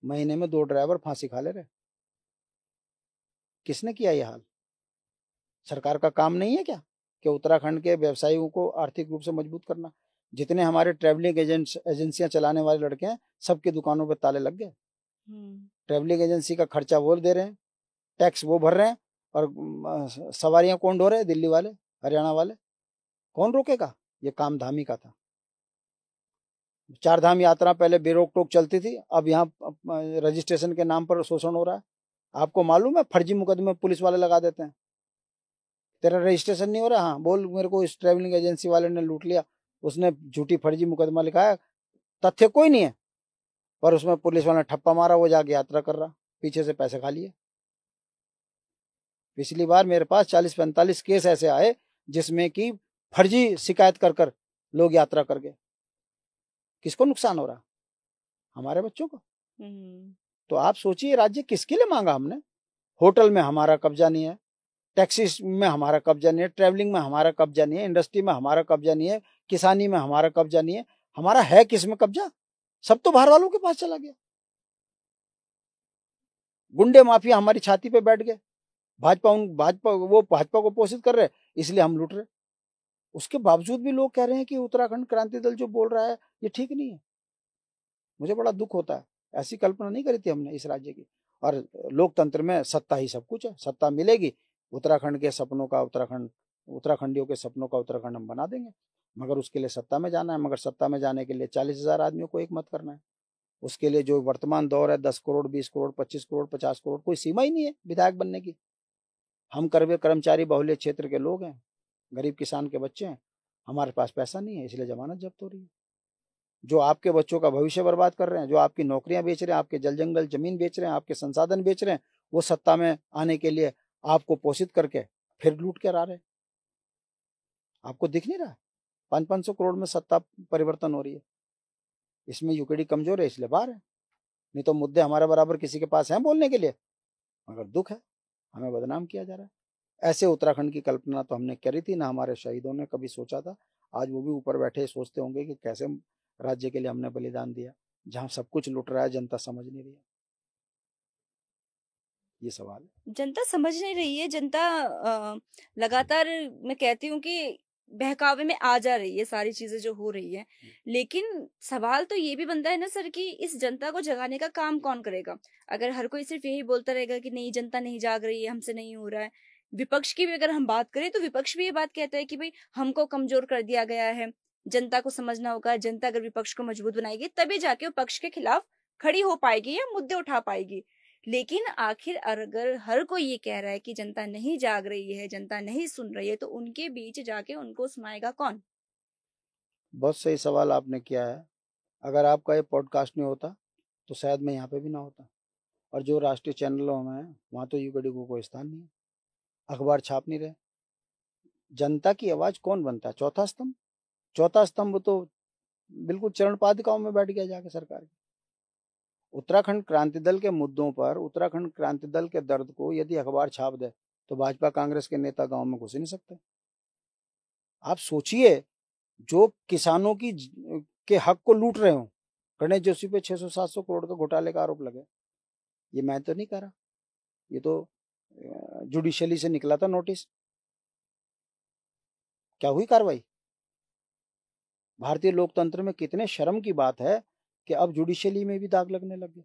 महीने में 2 ड्राइवर फांसी खा ले रहे। किसने किया यह हाल? सरकार का काम नहीं है क्या कि उत्तराखंड के व्यवसायियों को आर्थिक रूप से मजबूत करना? जितने हमारे ट्रैवलिंग एजेंसियां चलाने वाले लड़के हैं, सबकी दुकानों पर ताले लग गए। ट्रैवलिंग एजेंसी का खर्चा वो दे रहे हैं, टैक्स वो भर रहे हैं, और सवारियां कौन ढो रहे हैं? दिल्ली वाले, हरियाणा वाले। कौन रोकेगा? ये काम धामी का था। 4 धाम यात्रा पहले बेरोक टोक चलती थी, अब यहाँ रजिस्ट्रेशन के नाम पर शोषण हो रहा है। आपको मालूम है, फर्जी मुकदमे पुलिस वाले लगा देते हैं। तेरा रजिस्ट्रेशन नहीं हो रहा, हाँ बोल मेरे को इस ट्रैवलिंग एजेंसी वाले ने लूट लिया, उसने झूठी फर्जी मुकदमा लिखा है, तथ्य कोई नहीं है, पर उसमें पुलिस वाले ने ठप्पा मारा, वो जाके यात्रा कर रहा, पीछे से पैसे खा लिए। पिछली बार मेरे पास 40-45 केस ऐसे आए जिसमें कि फर्जी शिकायत कर कर लोग यात्रा कर गए। किसको नुकसान हो रहा? हमारे बच्चों को। तो आप सोचिए, राज्य किसके लिए मांगा हमने? होटल में हमारा कब्जा नहीं है, टैक्सी में हमारा कब्जा नहीं है, ट्रैवलिंग में हमारा कब्जा नहीं है, इंडस्ट्री में हमारा कब्जा नहीं है, किसानी में हमारा कब्जा नहीं है। हमारा है किस में कब्जा? सब तो बाहर वालों के पास चला गया। गुंडे माफिया हमारी छाती पे बैठ गए। भाजपा को पोषित कर रहे, इसलिए हम लूट रहे। उसके बावजूद भी लोग कह रहे हैं कि उत्तराखंड क्रांति दल जो बोल रहा है ये ठीक नहीं है। मुझे बड़ा दुख होता है। ऐसी कल्पना नहीं करी थी हमने इस राज्य की। और लोकतंत्र में सत्ता ही सब कुछ है। सत्ता मिलेगी, उत्तराखंड के सपनों का उत्तराखंडियों के सपनों का उत्तराखंड हम बना देंगे। मगर उसके लिए सत्ता में जाना है। मगर सत्ता में जाने के लिए 40,000 आदमियों को एक मत करना है। उसके लिए जो वर्तमान दौर है 10 करोड़, 20 करोड़, 25 करोड़, 50 करोड़, कोई सीमा ही नहीं है विधायक बनने की। हम कर्मचारी बहुल्य क्षेत्र के लोग हैं, गरीब किसान के बच्चे हैं, हमारे पास पैसा नहीं है, इसलिए जमानत जब्त हो रही है। जो आपके बच्चों का भविष्य बर्बाद कर रहे हैं, जो आपकी नौकरियां बेच रहे हैं, आपके जल जंगल जमीन बेच रहे हैं, आपके संसाधन बेच रहे हैं, वो सत्ता में आने के लिए आपको पोषित करके फिर लूट कर आ रहे हैं। आपको दिख नहीं रहा? 500-500 करोड़ में सत्ता परिवर्तन हो रही है। इसमें यूकेडी कमजोर है, इसलिए बाहर है। नहीं तो मुद्दे हमारे बराबर किसी के पास हैं बोलने के लिए। मगर दुख है, हमें बदनाम किया जा रहा है। ऐसे उत्तराखंड की कल्पना तो हमने करी थी ना, हमारे शहीदों ने कभी सोचा था। आज वो भी ऊपर बैठे सोचते होंगे कि कैसे राज्य के लिए हमने बलिदान दिया। जहां सब कुछ लुट रहा है, जनता समझ नहीं रही है। ये सवाल है। जनता समझ नहीं रही है। जनता लगातार, मैं कहती हूँ कि बहकावे में आ जा रही है सारी चीजें जो हो रही है। लेकिन सवाल तो ये भी बनता है ना सर कि इस जनता को जगाने का काम कौन करेगा? अगर हर कोई सिर्फ यही बोलता रहेगा कि नहीं, जनता नहीं जाग रही है, हमसे नहीं हो रहा है। विपक्ष की भी अगर हम बात करें तो विपक्ष भी ये बात कहता है कि भाई हमको कमजोर कर दिया गया है, जनता को समझना होगा। जनता अगर विपक्ष को मजबूत बनाएगी तभी जाके वो पक्ष के खिलाफ खड़ी हो पाएगी या मुद्दे उठा पाएगी। लेकिन आखिर अगर हर कोई ये कह रहा है कि जनता नहीं जाग रही है, जनता नहीं सुन रही है, तो उनके बीच जाके उनको सुनाएगा कौन? बहुत सही सवाल आपने किया है। अगर आपका ये पॉडकास्ट नहीं होता तो शायद मैं यहाँ पे भी ना होता। और जो राष्ट्रीय चैनलों में है वहाँ तो यूकेडी को कोई स्थान नहीं है, अखबार छाप नहीं रहे। जनता की आवाज कौन बनता है? चौथा स्तंभ। चौथा स्तंभ तो बिल्कुल चरण पादुकाओं में बैठ गया जाके सरकार की। उत्तराखंड क्रांति दल के मुद्दों पर, उत्तराखंड क्रांति दल के दर्द को यदि अखबार छाप दे तो भाजपा कांग्रेस के नेता गांव में घुस ही नहीं सकते। आप सोचिए, जो किसानों की के हक को लूट रहे हो, गणेश जोशी पे 600-700 करोड़ का घोटाले का आरोप लगे। ये मैं तो नहीं कह रहा, ये तो जुडिशियली से निकला था नोटिस। क्या हुई कार्रवाई? भारतीय लोकतंत्र में कितने शर्म की बात है कि अब जुडिशियली में भी दाग लगने लग गए।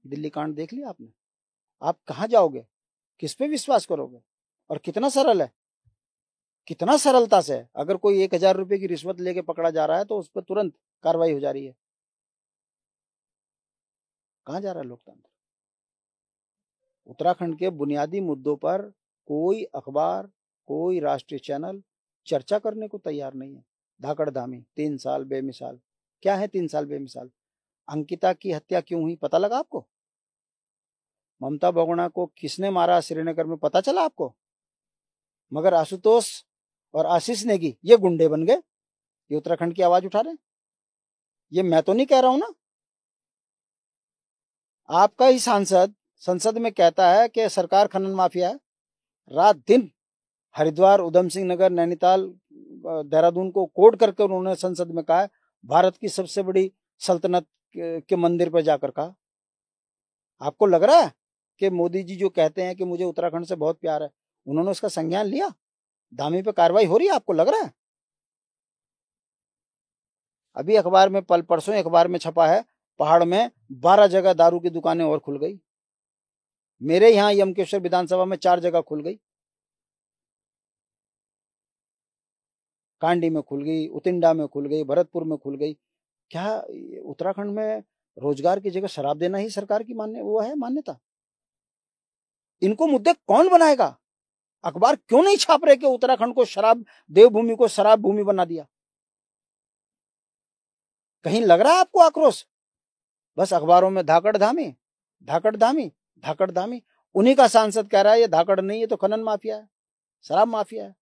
दिल्ली कांड देख लिया आपने? आप कहां जाओगे? किस पे विश्वास करोगे? और कितना सरल है, कितना सरलता से है। अगर कोई 1,000 रुपए की रिश्वत लेके पकड़ा जा रहा है तो उस पर तुरंत कार्रवाई हो जा रही है। कहां जा रहा है लोकतंत्र? उत्तराखंड के बुनियादी मुद्दों पर कोई अखबार, कोई राष्ट्रीय चैनल चर्चा करने को तैयार नहीं है। धाकड़ धामी 3 साल बेमिसाल। क्या है 3 साल बेमिसाल? अंकिता की हत्या क्यों हुई पता लगा आपको? ममता बहुगुणा को किसने मारा श्रीनगर में पता चला आपको? मगर आशुतोष और आशीष नेगी ये गुंडे बन गए, ये उत्तराखंड की आवाज उठा रहे हैं। ये मैं तो नहीं कह रहा हूं ना, आपका ही सांसद संसद में कहता है कि सरकार खनन माफिया है। रात दिन हरिद्वार, उधम सिंह नगर, नैनीताल, देहरादून को कोड करके उन्होंने संसद में कहा है, भारत की सबसे बड़ी सल्तनत के मंदिर पर जाकर कहा। आपको लग रहा है कि मोदी जी जो कहते हैं कि मुझे उत्तराखंड से बहुत प्यार है, उन्होंने उसका संज्ञान लिया? धामी पे कार्रवाई हो रही है, आपको लग रहा है? अभी अखबार में परसों अखबार में छपा है, पहाड़ में 12 जगह दारू की दुकानें और खुल गई। मेरे यहाँ यमकेश्वर विधानसभा में 4 जगह खुल गई। कांडी में खुल गई, उतिंडा में खुल गई, भरतपुर में खुल गई। क्या उत्तराखंड में रोजगार की जगह शराब देना ही सरकार की मान्यता? इनको मुद्दे कौन बनाएगा? अखबार क्यों नहीं छाप रहे कि उत्तराखंड को देवभूमि को शराब भूमि बना दिया? कहीं लग रहा है आपको आक्रोश? बस अखबारों में धाकड़ धामी धाकड़ धामी धाकड़ धामी। उन्हीं का सांसद कह रहा है ये धाकड़ नहीं है तो खनन माफिया है, शराब माफिया है।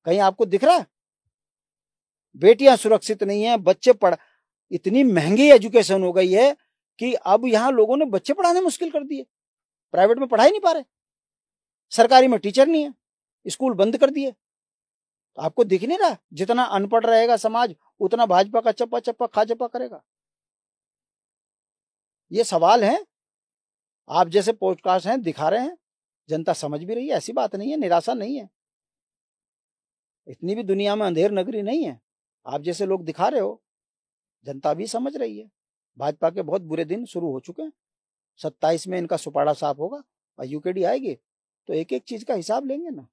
कहीं आपको दिख रहा है? बेटियां सुरक्षित नहीं है, बच्चे पढ़, इतनी महंगी एजुकेशन हो गई है कि अब यहां लोगों ने बच्चे पढ़ाने मुश्किल कर दिए। प्राइवेट में पढ़ा ही नहीं पा रहे, सरकारी में टीचर नहीं है, स्कूल बंद कर दिए। तो आपको दिख नहीं रहा, जितना अनपढ़ रहेगा समाज उतना भाजपा का चप्पा चप्पा खा चप्पा करेगा। ये सवाल है, आप जैसे पॉडकास्ट हैं दिखा रहे हैं, जनता समझ भी रही है, ऐसी बात नहीं है, निराशा नहीं है, इतनी भी दुनिया में अंधेर नगरी नहीं है। आप जैसे लोग दिखा रहे हो, जनता भी समझ रही है। भाजपा के बहुत बुरे दिन शुरू हो चुके हैं, 27 में इनका सुपाड़ा साफ होगा और यूकेडी आएगी तो एक एक चीज का हिसाब लेंगे ना।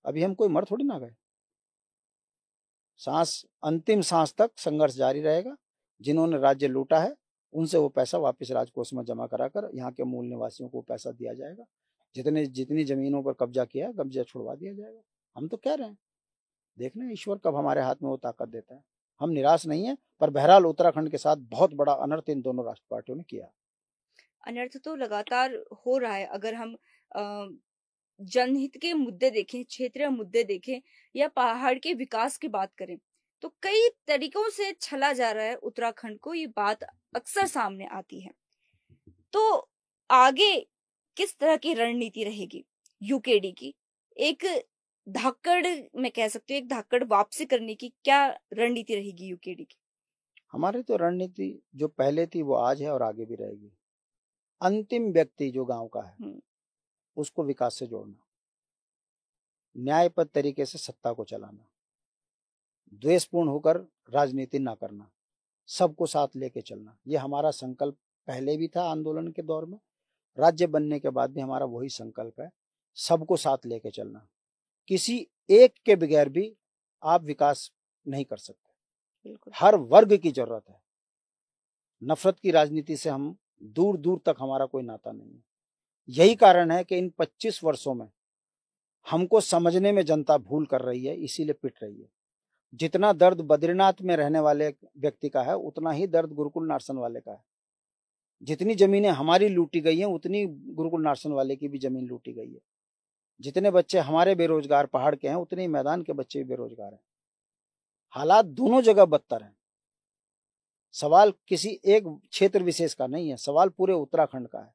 अभी हम कोई मर थोड़ी ना गए, सांस अंतिम सांस तक संघर्ष जारी रहेगा। जिन्होंने राज्य लूटा है उनसे वो पैसा वापस राजकोष में जमा कराकर यहाँ के मूल निवासियों को पैसा दिया जाएगा। जितनी जमीनों पर कब्जा किया है कब्जा छुड़वा दिया जाएगा। हम तो कह रहे हैं, देखना ईश्वर कब हमारे हाथ में वो ताकत देता है। हम निराश नहीं है, पर बहरहाल उत्तराखंड के साथ बहुत बड़ा अनर्थ इन दोनों राष्ट्र पार्टियों ने किया। अनर्थ तो लगातार हो रहा है। अगर हम जनहित के मुद्दे देखें, क्षेत्रीय मुद्दे देखें या पहाड़ के विकास की बात करें तो कई तरीकों से छला जा रहा है उत्तराखंड को, ये बात अक्सर सामने आती है। तो आगे किस तरह की रणनीति रहेगी यूकेडी की? एक धाकड़, मैं कह सकती हूँ एक धाकड़ वापसी करने की क्या रणनीति रहेगी यूकेडी की? हमारी तो रणनीति जो पहले थी वो आज है और आगे भी रहेगी। अंतिम व्यक्ति जो गांव का है उसको विकास से जोड़ना, न्यायपद तरीके से सत्ता को चलाना, द्वेषपूर्ण होकर राजनीति ना करना, सबको साथ लेके चलना, ये हमारा संकल्प पहले भी था आंदोलन के दौर में, राज्य बनने के बाद भी हमारा वही संकल्प है, सबको साथ लेके चलना। किसी एक के बगैर भी आप विकास नहीं कर सकते, हर वर्ग की जरूरत है। नफरत की राजनीति से हम दूर दूर तक हमारा कोई नाता नहीं है। यही कारण है कि इन 25 वर्षों में हमको समझने में जनता भूल कर रही है, इसीलिए पिट रही है। जितना दर्द बद्रीनाथ में रहने वाले व्यक्ति का है उतना ही दर्द गुरुकुल नार्सन वाले का है। जितनी जमीनें हमारी लूटी गई हैं उतनी गुरुकुल नार्सन वाले की भी जमीन लूटी गई है। जितने बच्चे हमारे बेरोजगार पहाड़ के हैं उतने ही मैदान के बच्चे भी बेरोजगार हैं। हालात दोनों जगह बदतर हैं। सवाल किसी एक क्षेत्र विशेष का नहीं है, सवाल पूरे उत्तराखंड का है।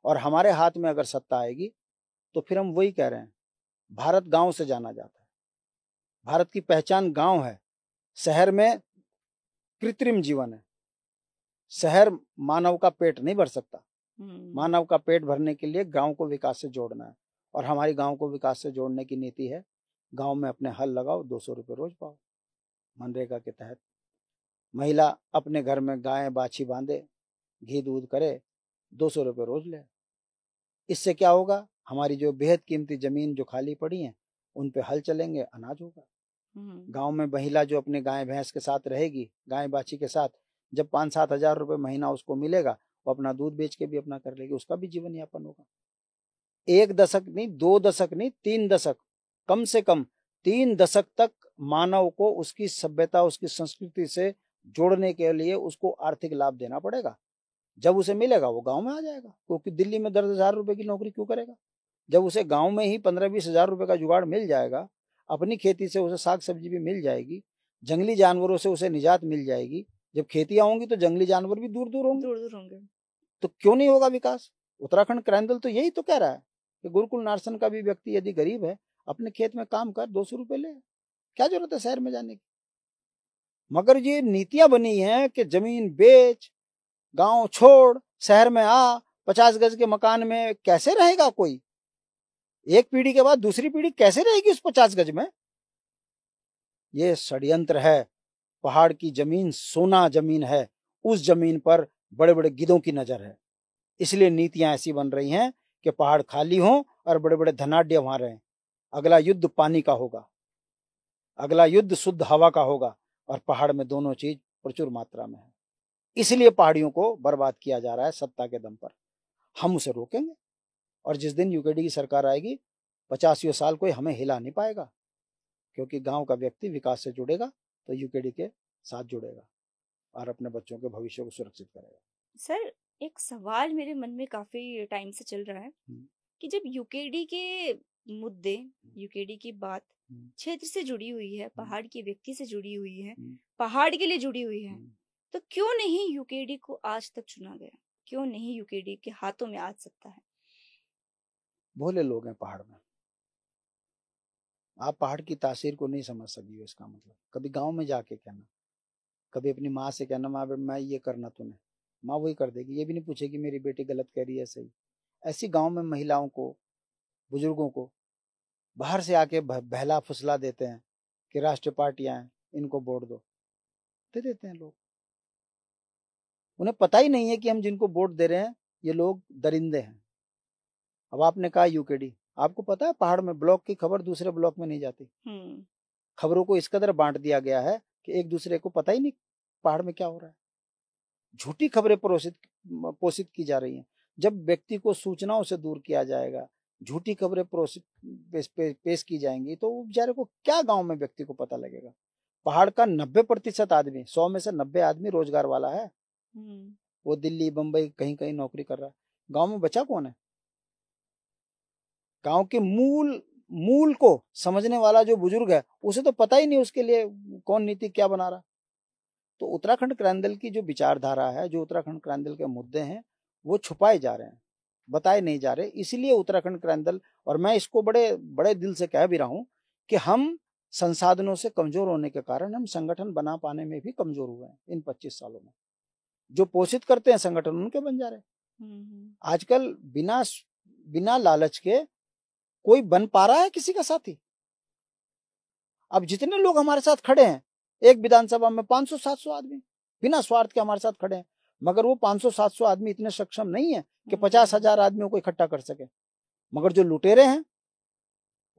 और हमारे हाथ में अगर सत्ता आएगी तो फिर हम वही कह रहे हैं, भारत गांव से जाना जाता है, भारत की पहचान गांव है। शहर में कृत्रिम जीवन है, शहर मानव का पेट नहीं भर सकता। मानव का पेट भरने के लिए गांव को विकास से जोड़ना है और हमारी गांव को विकास से जोड़ने की नीति है। गांव में अपने हल लगाओ, 200 रुपये रोज पाओ। मनरेगा के तहत महिला अपने घर में गाय बाछी बांधे, घी दूध करे, 200 रुपये रोज ले। इससे क्या होगा, हमारी जो बेहद कीमती जमीन जो खाली पड़ी है उन पे हल चलेंगे, अनाज होगा। गांव में महिला जो अपने गाय भैंस के साथ रहेगी, गाय बाछी के साथ, जब 5-7 हजार रुपये महीना उसको मिलेगा वो अपना दूध बेच के भी अपना कर लेगी, उसका भी जीवन यापन होगा। 1 दशक नहीं, 2 दशक नहीं, 3 दशक, कम से कम 3 दशक तक मानव को उसकी सभ्यता उसकी संस्कृति से जोड़ने के लिए उसको आर्थिक लाभ देना पड़ेगा। जब उसे मिलेगा वो गांव में आ जाएगा, क्योंकि दिल्ली में 10,000 रुपए की नौकरी क्यों करेगा। जब उसे गांव में ही 15-20 हजार रुपए का जुगाड़ मिल जाएगा, अपनी खेती से उसे साग सब्जी भी मिल जाएगी, जंगली जानवरों से उसे निजात मिल जाएगी। जब खेतियां होंगी तो जंगली जानवर भी दूर दूर होंगे, तो क्यों नहीं होगा विकास। उत्तराखंड क्रांतिदल तो यही तो कह रहा है कि गुरुकुल नार्सन का भी व्यक्ति यदि गरीब है अपने खेत में काम कर, 200 रुपए ले, क्या जरूरत है शहर में जाने की। मगर ये नीतियां बनी हैं कि जमीन बेच, गांव छोड़, शहर में आ, 50 गज के मकान में कैसे रहेगा कोई। एक पीढ़ी के बाद दूसरी पीढ़ी कैसे रहेगी उस 50 गज में। ये षड्यंत्र है। पहाड़ की जमीन सोना जमीन है, उस जमीन पर बड़े बड़े गिद्धों की नजर है। इसलिए नीतियां ऐसी बन रही हैं कि पहाड़ खाली हों और बड़े बड़े धनाढ्य वहां रहें। अगला युद्ध पानी का होगा, अगला युद्ध शुद्ध हवा का होगा, और पहाड़ में दोनों चीज प्रचुर मात्रा में है। इसलिए पहाड़ियों को बर्बाद किया जा रहा है सत्ता के दम पर। हम उसे रोकेंगे, और जिस दिन यूकेडी की सरकार आएगी 85 साल कोई हमें हिला नहीं पाएगा, क्योंकि गांव का व्यक्ति विकास से जुड़ेगा तो यूकेडी के साथ जुड़ेगा। और अपने बच्चों के भविष्य को सुरक्षित करेगा। सर, एक सवाल मेरे मन में काफी टाइम से चल रहा है कि जब यूकेडी के मुद्दे, यूकेडी की बात क्षेत्र से जुड़ी हुई है, पहाड़ के व्यक्ति से जुड़ी हुई है, पहाड़ के लिए जुड़ी हुई है, तो क्यों नहीं यूकेडी को आज तक चुना गया? क्यों नहीं यूकेडी के हाथों में आ सकता है? भोले लोग हैं पहाड़ में। आप पहाड़ की तासीर को नहीं समझ सकी हो, इसका मतलब कभी गांव में जाके कहना, कभी अपनी माँ से कहना, माँ मैं ये करना तूने, माँ वही कर देगी, ये भी नहीं पूछेगी मेरी बेटी गलत कह रही है सही। ऐसी गांव में महिलाओं को, बुजुर्गों को बाहर से आके बहला फुसला देते हैं कि राष्ट्रीय पार्टियां हैं, इनको वोट दो, दे देते हैं लोग। उन्हें पता ही नहीं है कि हम जिनको वोट दे रहे हैं ये लोग दरिंदे हैं। अब आपने कहा यूकेडी, आपको पता है पहाड़ में ब्लॉक की खबर दूसरे ब्लॉक में नहीं जाती। खबरों को इस कदर बांट दिया गया है कि एक दूसरे को पता ही नहीं पहाड़ में क्या हो रहा है। झूठी खबरें पोषित की जा रही हैं। जब व्यक्ति को सूचनाओं से दूर किया जाएगा, झूठी खबरें पेश की जाएंगी, तो बेचारे को क्या गांव में व्यक्ति को पता लगेगा। पहाड़ का 90% आदमी, 100 में से 90 आदमी रोजगार वाला है। वो दिल्ली बंबई कहीं कहीं नौकरी कर रहा है। गांव में बचा कौन है? गांव के मूल को समझने वाला जो बुजुर्ग है, उसे तो पता ही नहीं उसके लिए कौन नीति क्या बना रहा। तो उत्तराखंड क्रांति दल की जो विचारधारा है, जो उत्तराखंड क्रांति दल के मुद्दे हैं, वो छुपाए जा रहे हैं, बताए नहीं जा रहे। इसलिए उत्तराखंड क्रांति दल, और मैं इसको बड़े बड़े दिल से कह भी रहा हूं कि हम संसाधनों से कमजोर होने के कारण हम संगठन बना पाने में भी कमजोर हुए हैं इन 25 सालों में। जो पोषित करते हैं संगठन, उनके बन जा रहे। आजकल बिना लालच के कोई बन पा रहा है किसी का साथी? अब जितने लोग हमारे साथ खड़े हैं, एक विधानसभा में 500-700 आदमी बिना स्वार्थ के हमारे साथ खड़े हैं, मगर वो 500-700 आदमी इतने सक्षम नहीं है कि 50,000 आदमियों को इकट्ठा कर सके। मगर जो लुटेरे हैं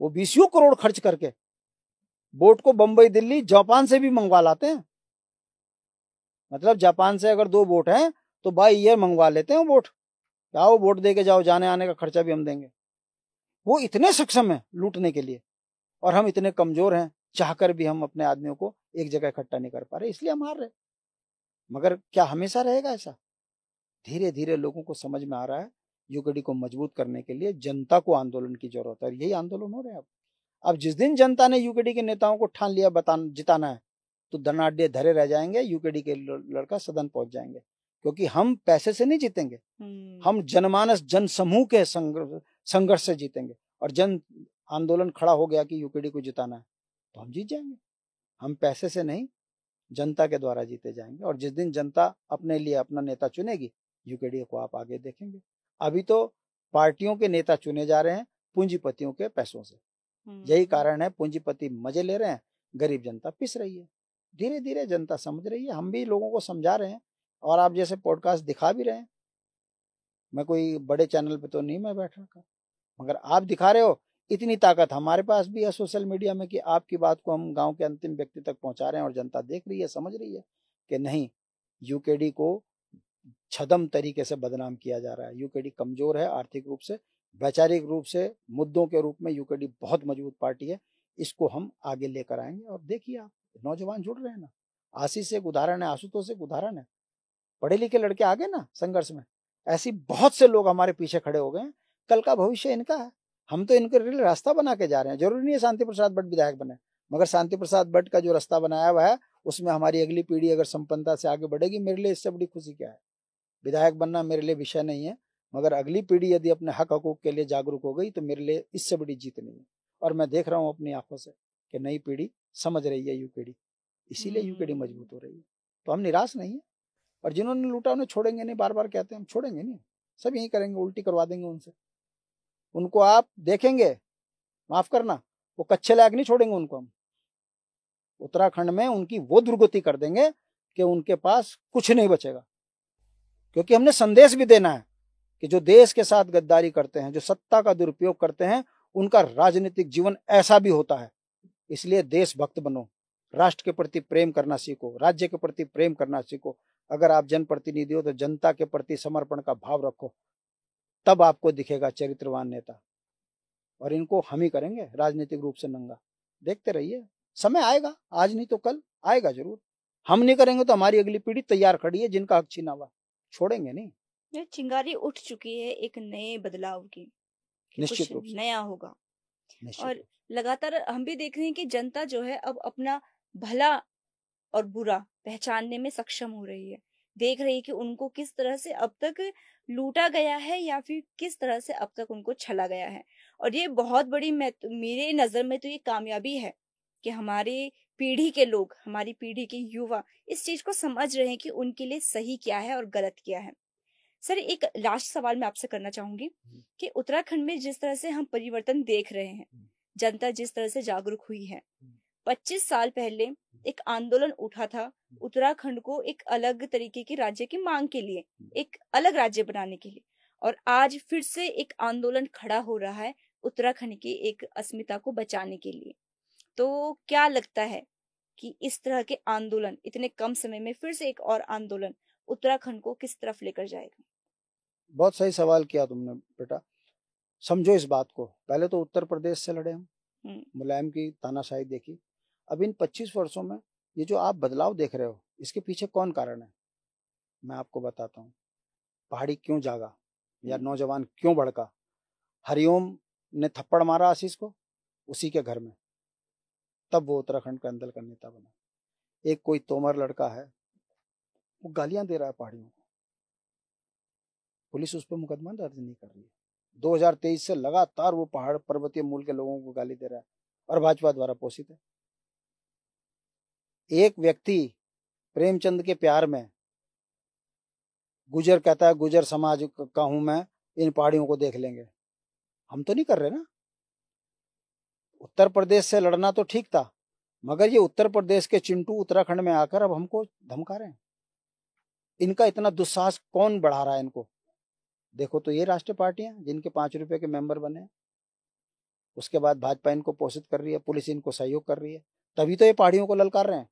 वो 20 करोड़ खर्च करके वोट को बंबई, दिल्ली, जापान से भी मंगवा लाते हैं। मतलब जापान से अगर 2 वोट हैं तो बाई ईयर मंगवा लेते हैं वोट। आओ वोट दे के जाओ, जाने आने का खर्चा भी हम देंगे। वो इतने सक्षम है लूटने के लिए, और हम इतने कमजोर हैं, चाहकर भी हम अपने आदमियों को एक जगह इकट्ठा नहीं कर पा रहे, इसलिए हम हार रहे। मगर क्या हमेशा रहेगा ऐसा? धीरे धीरे लोगों को समझ में आ रहा है यूकेडी को मजबूत करने के लिए जनता को आंदोलन की जरूरत है, और यही आंदोलन हो रहे हैं। अब जिस दिन जनता ने यूकेडी के नेताओं को ठान लिया जिताना है, तो धनाढ्य धरे रह जाएंगे, यूकेडी के लड़का सदन पहुंच जाएंगे। क्योंकि हम पैसे से नहीं जीतेंगे, हम जनमानस जन समूह के संघर्ष से जीतेंगे। और जन आंदोलन खड़ा हो गया कि यूकेडी को जिताना है, तो हम जीत जाएंगे। हम पैसे से नहीं, जनता के द्वारा जीते जाएंगे। और जिस दिन जनता अपने लिए अपना नेता चुनेगी, यूकेडी को आप आगे देखेंगे। अभी तो पार्टियों के नेता चुने जा रहे हैं पूंजीपतियों के पैसों से। यही कारण है, पूंजीपति मजे ले रहे हैं, गरीब जनता पिस रही है। धीरे धीरे जनता समझ रही है, हम भी लोगों को समझा रहे हैं, और आप जैसे पॉडकास्ट दिखा भी रहे हैं। मैं कोई बड़े चैनल पे तो नहीं मैं बैठ रखा, मगर आप दिखा रहे हो। इतनी ताकत हमारे पास भी है सोशल मीडिया में कि आपकी बात को हम गांव के अंतिम व्यक्ति तक पहुंचा रहे हैं, और जनता देख रही है, समझ रही है कि नहीं, यूकेडी को छदम तरीके से बदनाम किया जा रहा है। यूकेडी कमजोर है आर्थिक रूप से, वैचारिक रूप से, मुद्दों के रूप में यूकेडी बहुत मजबूत पार्टी है। इसको हम आगे लेकर आएंगे। और देखिए आप नौजवान जुड़ रहे हैं ना, आशीष एक उदाहरण है, आशुतोष एक उदाहरण है, पढ़े लिखे लड़के आ गए ना संघर्ष में। ऐसी बहुत से लोग हमारे पीछे खड़े हो गए। कल का भविष्य इनका है, हम तो इनके लिए रास्ता बना के जा रहे हैं। जरूरी नहीं है शांति प्रसाद भट्ट विधायक बने, मगर शांति प्रसाद भट्ट का जो रास्ता बनाया हुआ है, उसमें हमारी अगली पीढ़ी अगर संपन्नता से आगे बढ़ेगी, मेरे लिए इससे बड़ी खुशी क्या है। विधायक बनना मेरे लिए विषय नहीं है, मगर अगली पीढ़ी यदि अपने हक हकूक के लिए जागरूक हो गई, तो मेरे लिए इससे बड़ी जीत नहीं है। और मैं देख रहा हूँ अपनी आंखों से कि नई पीढ़ी समझ रही है यूकेडी, इसीलिए यूकेडी मजबूत हो रही है। तो हम निराश नहीं है, और जिन्होंने लूटा उन्हें छोड़ेंगे नहीं। बार बार कहते हैं हम छोड़ेंगे नहीं, सब यही करेंगे, उल्टी करवा देंगे उनसे। उनको आप देखेंगे, माफ करना, वो कच्चे लायक नहीं छोड़ेंगे उनको। हम उत्तराखंड में उनकी वो दुर्गति कर देंगे कि उनके पास कुछ नहीं बचेगा। क्योंकि हमने संदेश भी देना है कि जो देश के साथ गद्दारी करते हैं, जो सत्ता का दुरुपयोग करते हैं, उनका राजनीतिक जीवन ऐसा भी होता है। इसलिए देशभक्त बनो, राष्ट्र के प्रति प्रेम करना सीखो, राज्य के प्रति प्रेम करना सीखो। अगर आप जनप्रतिनिधि हो तो जनता के प्रति समर्पण का भाव रखो, तब आपको दिखेगा चरित्रवान नेता। और इनको हम ही करेंगे राजनीतिक रूप से नंगा। देखते रहिए, समय आएगा, आज नहीं तो कल आएगा जरूर। हम नहीं करेंगे तो हमारी अगली पीढ़ी तैयार खड़ी है जिनका हक छीना हुआ, छोड़ेंगे नहीं। ये चिंगारी उठ चुकी है एक नए बदलाव की, कि निश्चित कुछ रूप से, नया होगा। निश्चित और रूप लगातार हम भी देख रहे हैं कि जनता जो है अब अपना भला और बुरा पहचानने में सक्षम हो रही है। देख रही है कि उनको किस तरह से अब तक लूटा गया है या फिर किस तरह से अब तक उनको छला गया है। और ये बहुत बड़ी मेरे नज़र में तो ये कामयाबी है कि हमारी पीढ़ी के लोग, हमारी पीढ़ी के युवा इस चीज़ को समझ रहे हैं कि उनके लिए सही क्या है और गलत क्या है। सर, एक लास्ट सवाल मैं आपसे करना चाहूंगी से। कि उत्तराखंड में जिस तरह से हम परिवर्तन देख रहे हैं, जनता जिस तरह से जागरूक हुई है, 25 साल पहले एक आंदोलन उठा था उत्तराखंड को एक अलग तरीके के राज्य की मांग के लिए, एक अलग राज्य बनाने के लिए, और आज फिर से एक आंदोलन खड़ा हो रहा है उत्तराखंड की एक अस्मिता को बचाने के लिए। तो क्या लगता है कि इस तरह के आंदोलन इतने कम समय में फिर से एक और आंदोलन उत्तराखंड को किस तरफ लेकर जाएगा? बहुत सही सवाल किया तुमने बेटा। समझो इस बात को, पहले तो उत्तर प्रदेश से लड़े हम, मुलायम की तानाशाही देखी। अब इन 25 वर्षों में ये जो आप बदलाव देख रहे हो, इसके पीछे कौन कारण है, मैं आपको बताता हूँ। पहाड़ी क्यों जागा या नौजवान क्यों भड़का? हरिओम ने थप्पड़ मारा आशीष को उसी के घर में, तब वो उत्तराखंड का अंदर का नेता बना। एक कोई तोमर लड़का है, वो गालियां दे रहा है पहाड़ियों को, पुलिस उस पर मुकदमा दर्ज नहीं कर रही है। 2023 से लगातार वो पहाड़ पर्वतीय मूल के लोगों को गाली दे रहा है और भाजपा द्वारा पोषित है। एक व्यक्ति प्रेमचंद के प्यार में गुजर कहता है, गुजर समाज का हूं मैं, इन पहाड़ियों को देख लेंगे। हम तो नहीं कर रहे ना। उत्तर प्रदेश से लड़ना तो ठीक था, मगर ये उत्तर प्रदेश के चिंटू उत्तराखंड में आकर अब हमको धमका रहे हैं। इनका इतना दुस्साहस कौन बढ़ा रहा है इनको? देखो तो ये राष्ट्रीय पार्टियां जिनके 5 रुपए के मेंबर बने, उसके बाद भाजपा इनको पोषित कर रही है, पुलिस इनको सहयोग कर रही है, तभी तो ये पहाड़ियों को ललकार रहे हैं।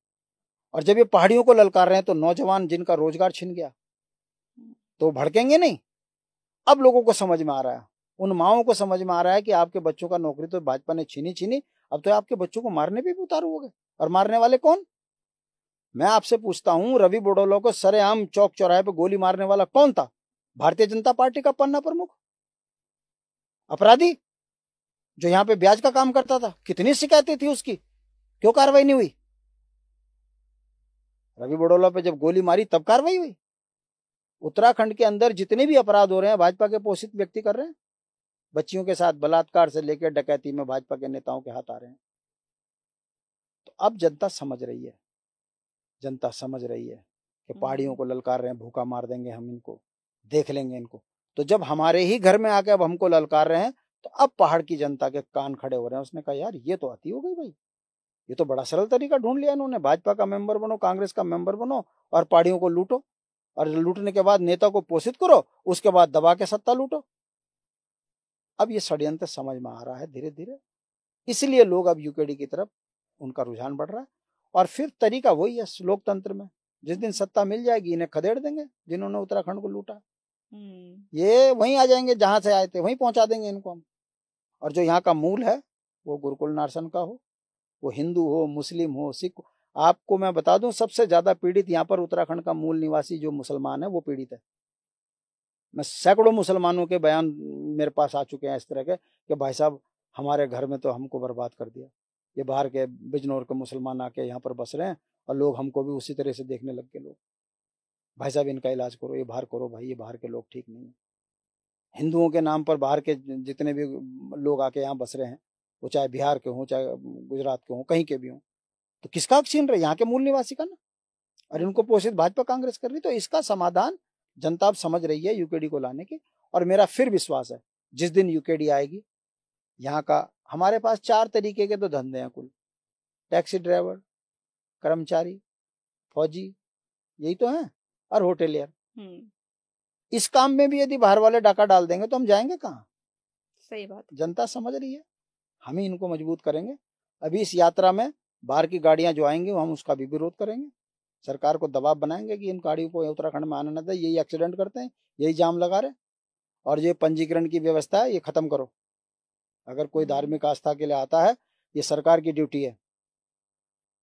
और जब ये पहाड़ियों को ललकार रहे हैं तो नौजवान जिनका रोजगार छिन गया तो भड़केंगे नहीं। अब लोगों को समझ में आ रहा है, उन माओं को समझ में आ रहा है कि आपके बच्चों का नौकरी तो भाजपा ने छीनी, अब तो आपके बच्चों को मारने पे भी उतारू हो गए। और मारने वाले कौन? मैं आपसे पूछता हूं, रवि बड़ौला को सरेआम चौक चौराहे पे गोली मारने वाला कौन था? भारतीय जनता पार्टी का पन्ना प्रमुख अपराधी जो यहाँ पे ब्याज का काम करता था। कितनी शिकायतें थी उसकी, क्यों कार्रवाई नहीं हुई? रवि बड़ौला पे जब गोली मारी तब कार्रवाई हुई। उत्तराखंड के अंदर जितने भी अपराध हो रहे हैं भाजपा के पोषित व्यक्ति कर रहे हैं। बच्चियों के साथ बलात्कार से लेकर डकैती में भाजपा के नेताओं के हाथ आ रहे हैं। तो अब जनता समझ रही है, जनता समझ रही है कि पहाड़ियों को ललकार रहे हैं, भूखा मार देंगे हम इनको, देख लेंगे इनको। तो जब हमारे ही घर में आके अब हमको ललकार रहे हैं तो अब पहाड़ की जनता के कान खड़े हो रहे हैं। उसने कहा यार ये तो अति हो गई भाई, ये तो बड़ा सरल तरीका ढूंढ लिया इन्होंने। भाजपा का मेंबर बनो, कांग्रेस का मेंबर बनो और पहाड़ियों को लूटो, और लूटने के बाद नेता को पोषित करो, उसके बाद दबा के सत्ता लूटो। अब ये षड्यंत्र समझ में आ रहा है धीरे धीरे, इसलिए लोग अब यूकेडी की तरफ उनका रुझान बढ़ रहा है। और फिर तरीका वही है लोकतंत्र में, जिस दिन सत्ता मिल जाएगी इन्हें खदेड़ देंगे जिन्होंने उत्तराखंड को लूटा। ये वहीं आ जाएंगे जहां से आए थे, वहीं पहुंचा देंगे इनको हम। और जो यहाँ का मूल है वो गुरुकुल नारसन का हो, वो हिंदू हो, मुस्लिम हो, सिख हो। आपको मैं बता दूं, सबसे ज्यादा पीड़ित यहाँ पर उत्तराखंड का मूल निवासी जो मुसलमान है वो पीड़ित है। मैं सैकड़ों मुसलमानों के बयान मेरे पास आ चुके हैं इस तरह के कि भाई साहब हमारे घर में तो हमको बर्बाद कर दिया, ये बाहर के बिजनौर के मुसलमान आके यहाँ पर बस रहे हैं और लोग हमको भी उसी तरह से देखने लग गए। लोग भाई साहब इनका इलाज करो, ये बाहर करो भाई, ये बाहर के लोग ठीक नहीं है। हिंदुओं के नाम पर बाहर के जितने भी लोग आके यहाँ बस रहे हैं, वो चाहे बिहार के हों, चाहे गुजरात के हों, कहीं के भी हों, तो किसका हक छीन रहे? यहाँ के मूल निवासी का ना। और इनको पोषित भाजपा कांग्रेस कर रही। तो इसका समाधान जनता अब समझ रही है यूकेडी को लाने की। और मेरा फिर विश्वास है जिस दिन यूकेडी आएगी, यहाँ का हमारे पास 4 तरीके के तो धंधे हैं कुल, टैक्सी ड्राइवर, कर्मचारी, फौजी, यही तो है, और होटेलियर। इस काम में भी यदि बाहर वाले डाका डाल देंगे तो हम जाएंगे कहाँ? सही बात। जनता समझ रही है, हम ही इनको मजबूत करेंगे। अभी इस यात्रा में बाहर की गाड़ियां जो आएंगी हम उसका भी विरोध करेंगे, सरकार को दबाव बनाएंगे कि इन गाड़ियों को उत्तराखंड में आने न दे, यही एक्सीडेंट करते हैं, यही जाम लगा रहे, और ये पंजीकरण की व्यवस्था है ये खत्म करो। अगर कोई धार्मिक आस्था के लिए आता है, ये सरकार की ड्यूटी है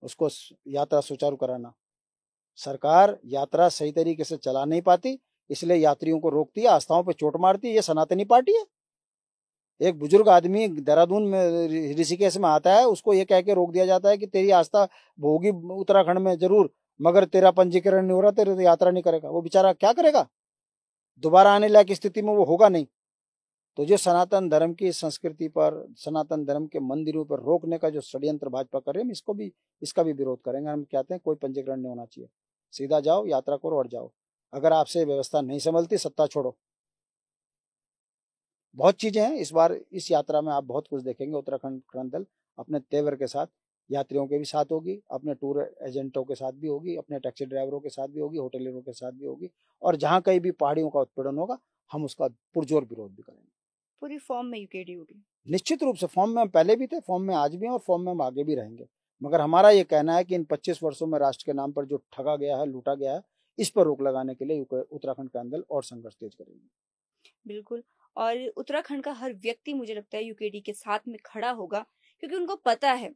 उसको यात्रा सुचारू कराना। सरकार यात्रा सही तरीके से चला नहीं पाती, इसलिए यात्रियों को रोकती है, आस्थाओं पर चोट मारती है। ये सनातनी पार्टी है। एक बुजुर्ग आदमी देहरादून में, ऋषिकेश में आता है, उसको ये कह के रोक दिया जाता है कि तेरी आस्था होगी उत्तराखंड में जरूर, मगर तेरा पंजीकरण नहीं हो रहा, तेरी यात्रा नहीं करेगा। वो बेचारा क्या करेगा? दोबारा आने लायक स्थिति में वो होगा नहीं। तो जो सनातन धर्म की संस्कृति पर, सनातन धर्म के मंदिरों पर रोकने का जो षड्यंत्र भाजपा कर रहे हैं, हम इसका भी विरोध करेंगे। हम कहते हैं कोई पंजीकरण नहीं होना चाहिए, सीधा जाओ, यात्रा करो और जाओ। अगर आपसे व्यवस्था नहीं संभलती, सत्ता छोड़ो। बहुत चीजें हैं इस बार इस यात्रा में, आप बहुत कुछ देखेंगे। उत्तराखंड क्रांति दल अपने तेवर के साथ यात्रियों के भी साथ होगी, अपने टूर एजेंटों के साथ भी होगी, अपने टैक्सी ड्राइवरों के साथ भी होगी, होटलियरों के साथ भी होगी, और जहां कहीं भी पहाड़ियों का उत्पीड़न होगा, हम उसका पुरजोर विरोध भी करेंगे। पूरी फॉर्म में यूकेडी होगी। निश्चित रूप से फॉर्म में हम पहले भी थे, फॉर्म में आज भी हैं और फॉर्म में हम आगे भी रहेंगे। मगर हमारा ये कहना है कि इन 25 वर्षों में राष्ट्र के नाम पर जो ठगा गया है, लूटा गया है, इस पर रोक लगाने के लिए उत्तराखंड क्रांति दल और संघर्ष तेज करेंगे। बिल्कुल। और उत्तराखंड का हर व्यक्ति, मुझे लगता है, यूकेडी के साथ में खड़ा होगा, क्योंकि उनको पता है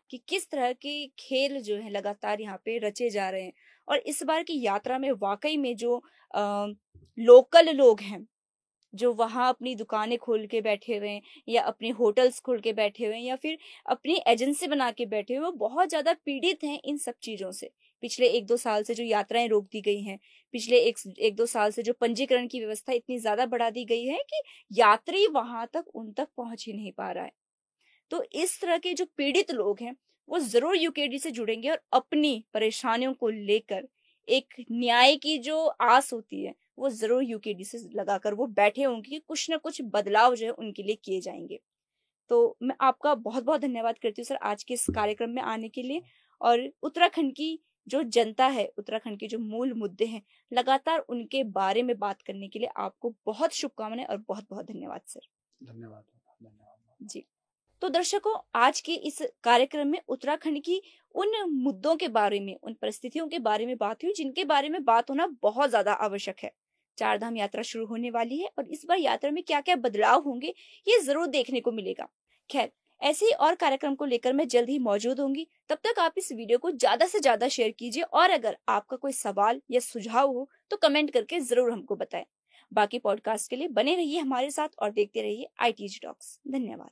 कि किस तरह के खेल जो है लगातार यहाँ पे रचे जा रहे हैं। और इस बार की यात्रा में वाकई में जो लोकल लोग हैं, जो वहां अपनी दुकानें खोल के बैठे हुए हैं, या अपने होटल्स खोल के बैठे हुए हैं, या फिर अपनी एजेंसी बना के बैठे हुए हैं, वो बहुत ज्यादा पीड़ित हैं इन सब चीजों से। पिछले 1-2 साल से जो यात्राएं रोक दी गई हैं, पिछले 1-2 साल से जो पंजीकरण की व्यवस्था इतनी ज्यादा बढ़ा दी गई है कि यात्री वहां तक उन तक पहुंच ही नहीं पा रहा है। तो इस तरह के जो पीड़ित लोग हैं, वो जरूर यूकेडी से जुड़ेंगे और अपनी परेशानियों को लेकर एक न्याय की जो आस होती है, वो जरूर यूकेडी से लगाकर वो बैठे होंगे कि कुछ ना कुछ बदलाव जो है उनके लिए किए जाएंगे। तो मैं आपका बहुत बहुत धन्यवाद करती हूँ सर, आज के इस कार्यक्रम में आने के लिए। और उत्तराखंड की जो जनता है, उत्तराखंड के जो मूल मुद्दे हैं, लगातार उनके बारे में बात करने के लिए आपको बहुत शुभकामनाएं और बहुत बहुत धन्यवाद सर। धन्यवाद। जी। तो दर्शकों, आज के इस कार्यक्रम में उत्तराखंड की उन मुद्दों के बारे में, उन परिस्थितियों के बारे में बात हुई जिनके बारे में बात होना बहुत ज्यादा आवश्यक है। 4 धाम यात्रा शुरू होने वाली है और इस बार यात्रा में क्या क्या बदलाव होंगे, ये जरूर देखने को मिलेगा। खैर, ऐसे ही और कार्यक्रम को लेकर मैं जल्द ही मौजूद होंगी। तब तक आप इस वीडियो को ज्यादा से ज्यादा शेयर कीजिए, और अगर आपका कोई सवाल या सुझाव हो तो कमेंट करके जरूर हमको बताएं। बाकी पॉडकास्ट के लिए बने रहिए हमारे साथ और देखते रहिए ITG टॉक्स। धन्यवाद।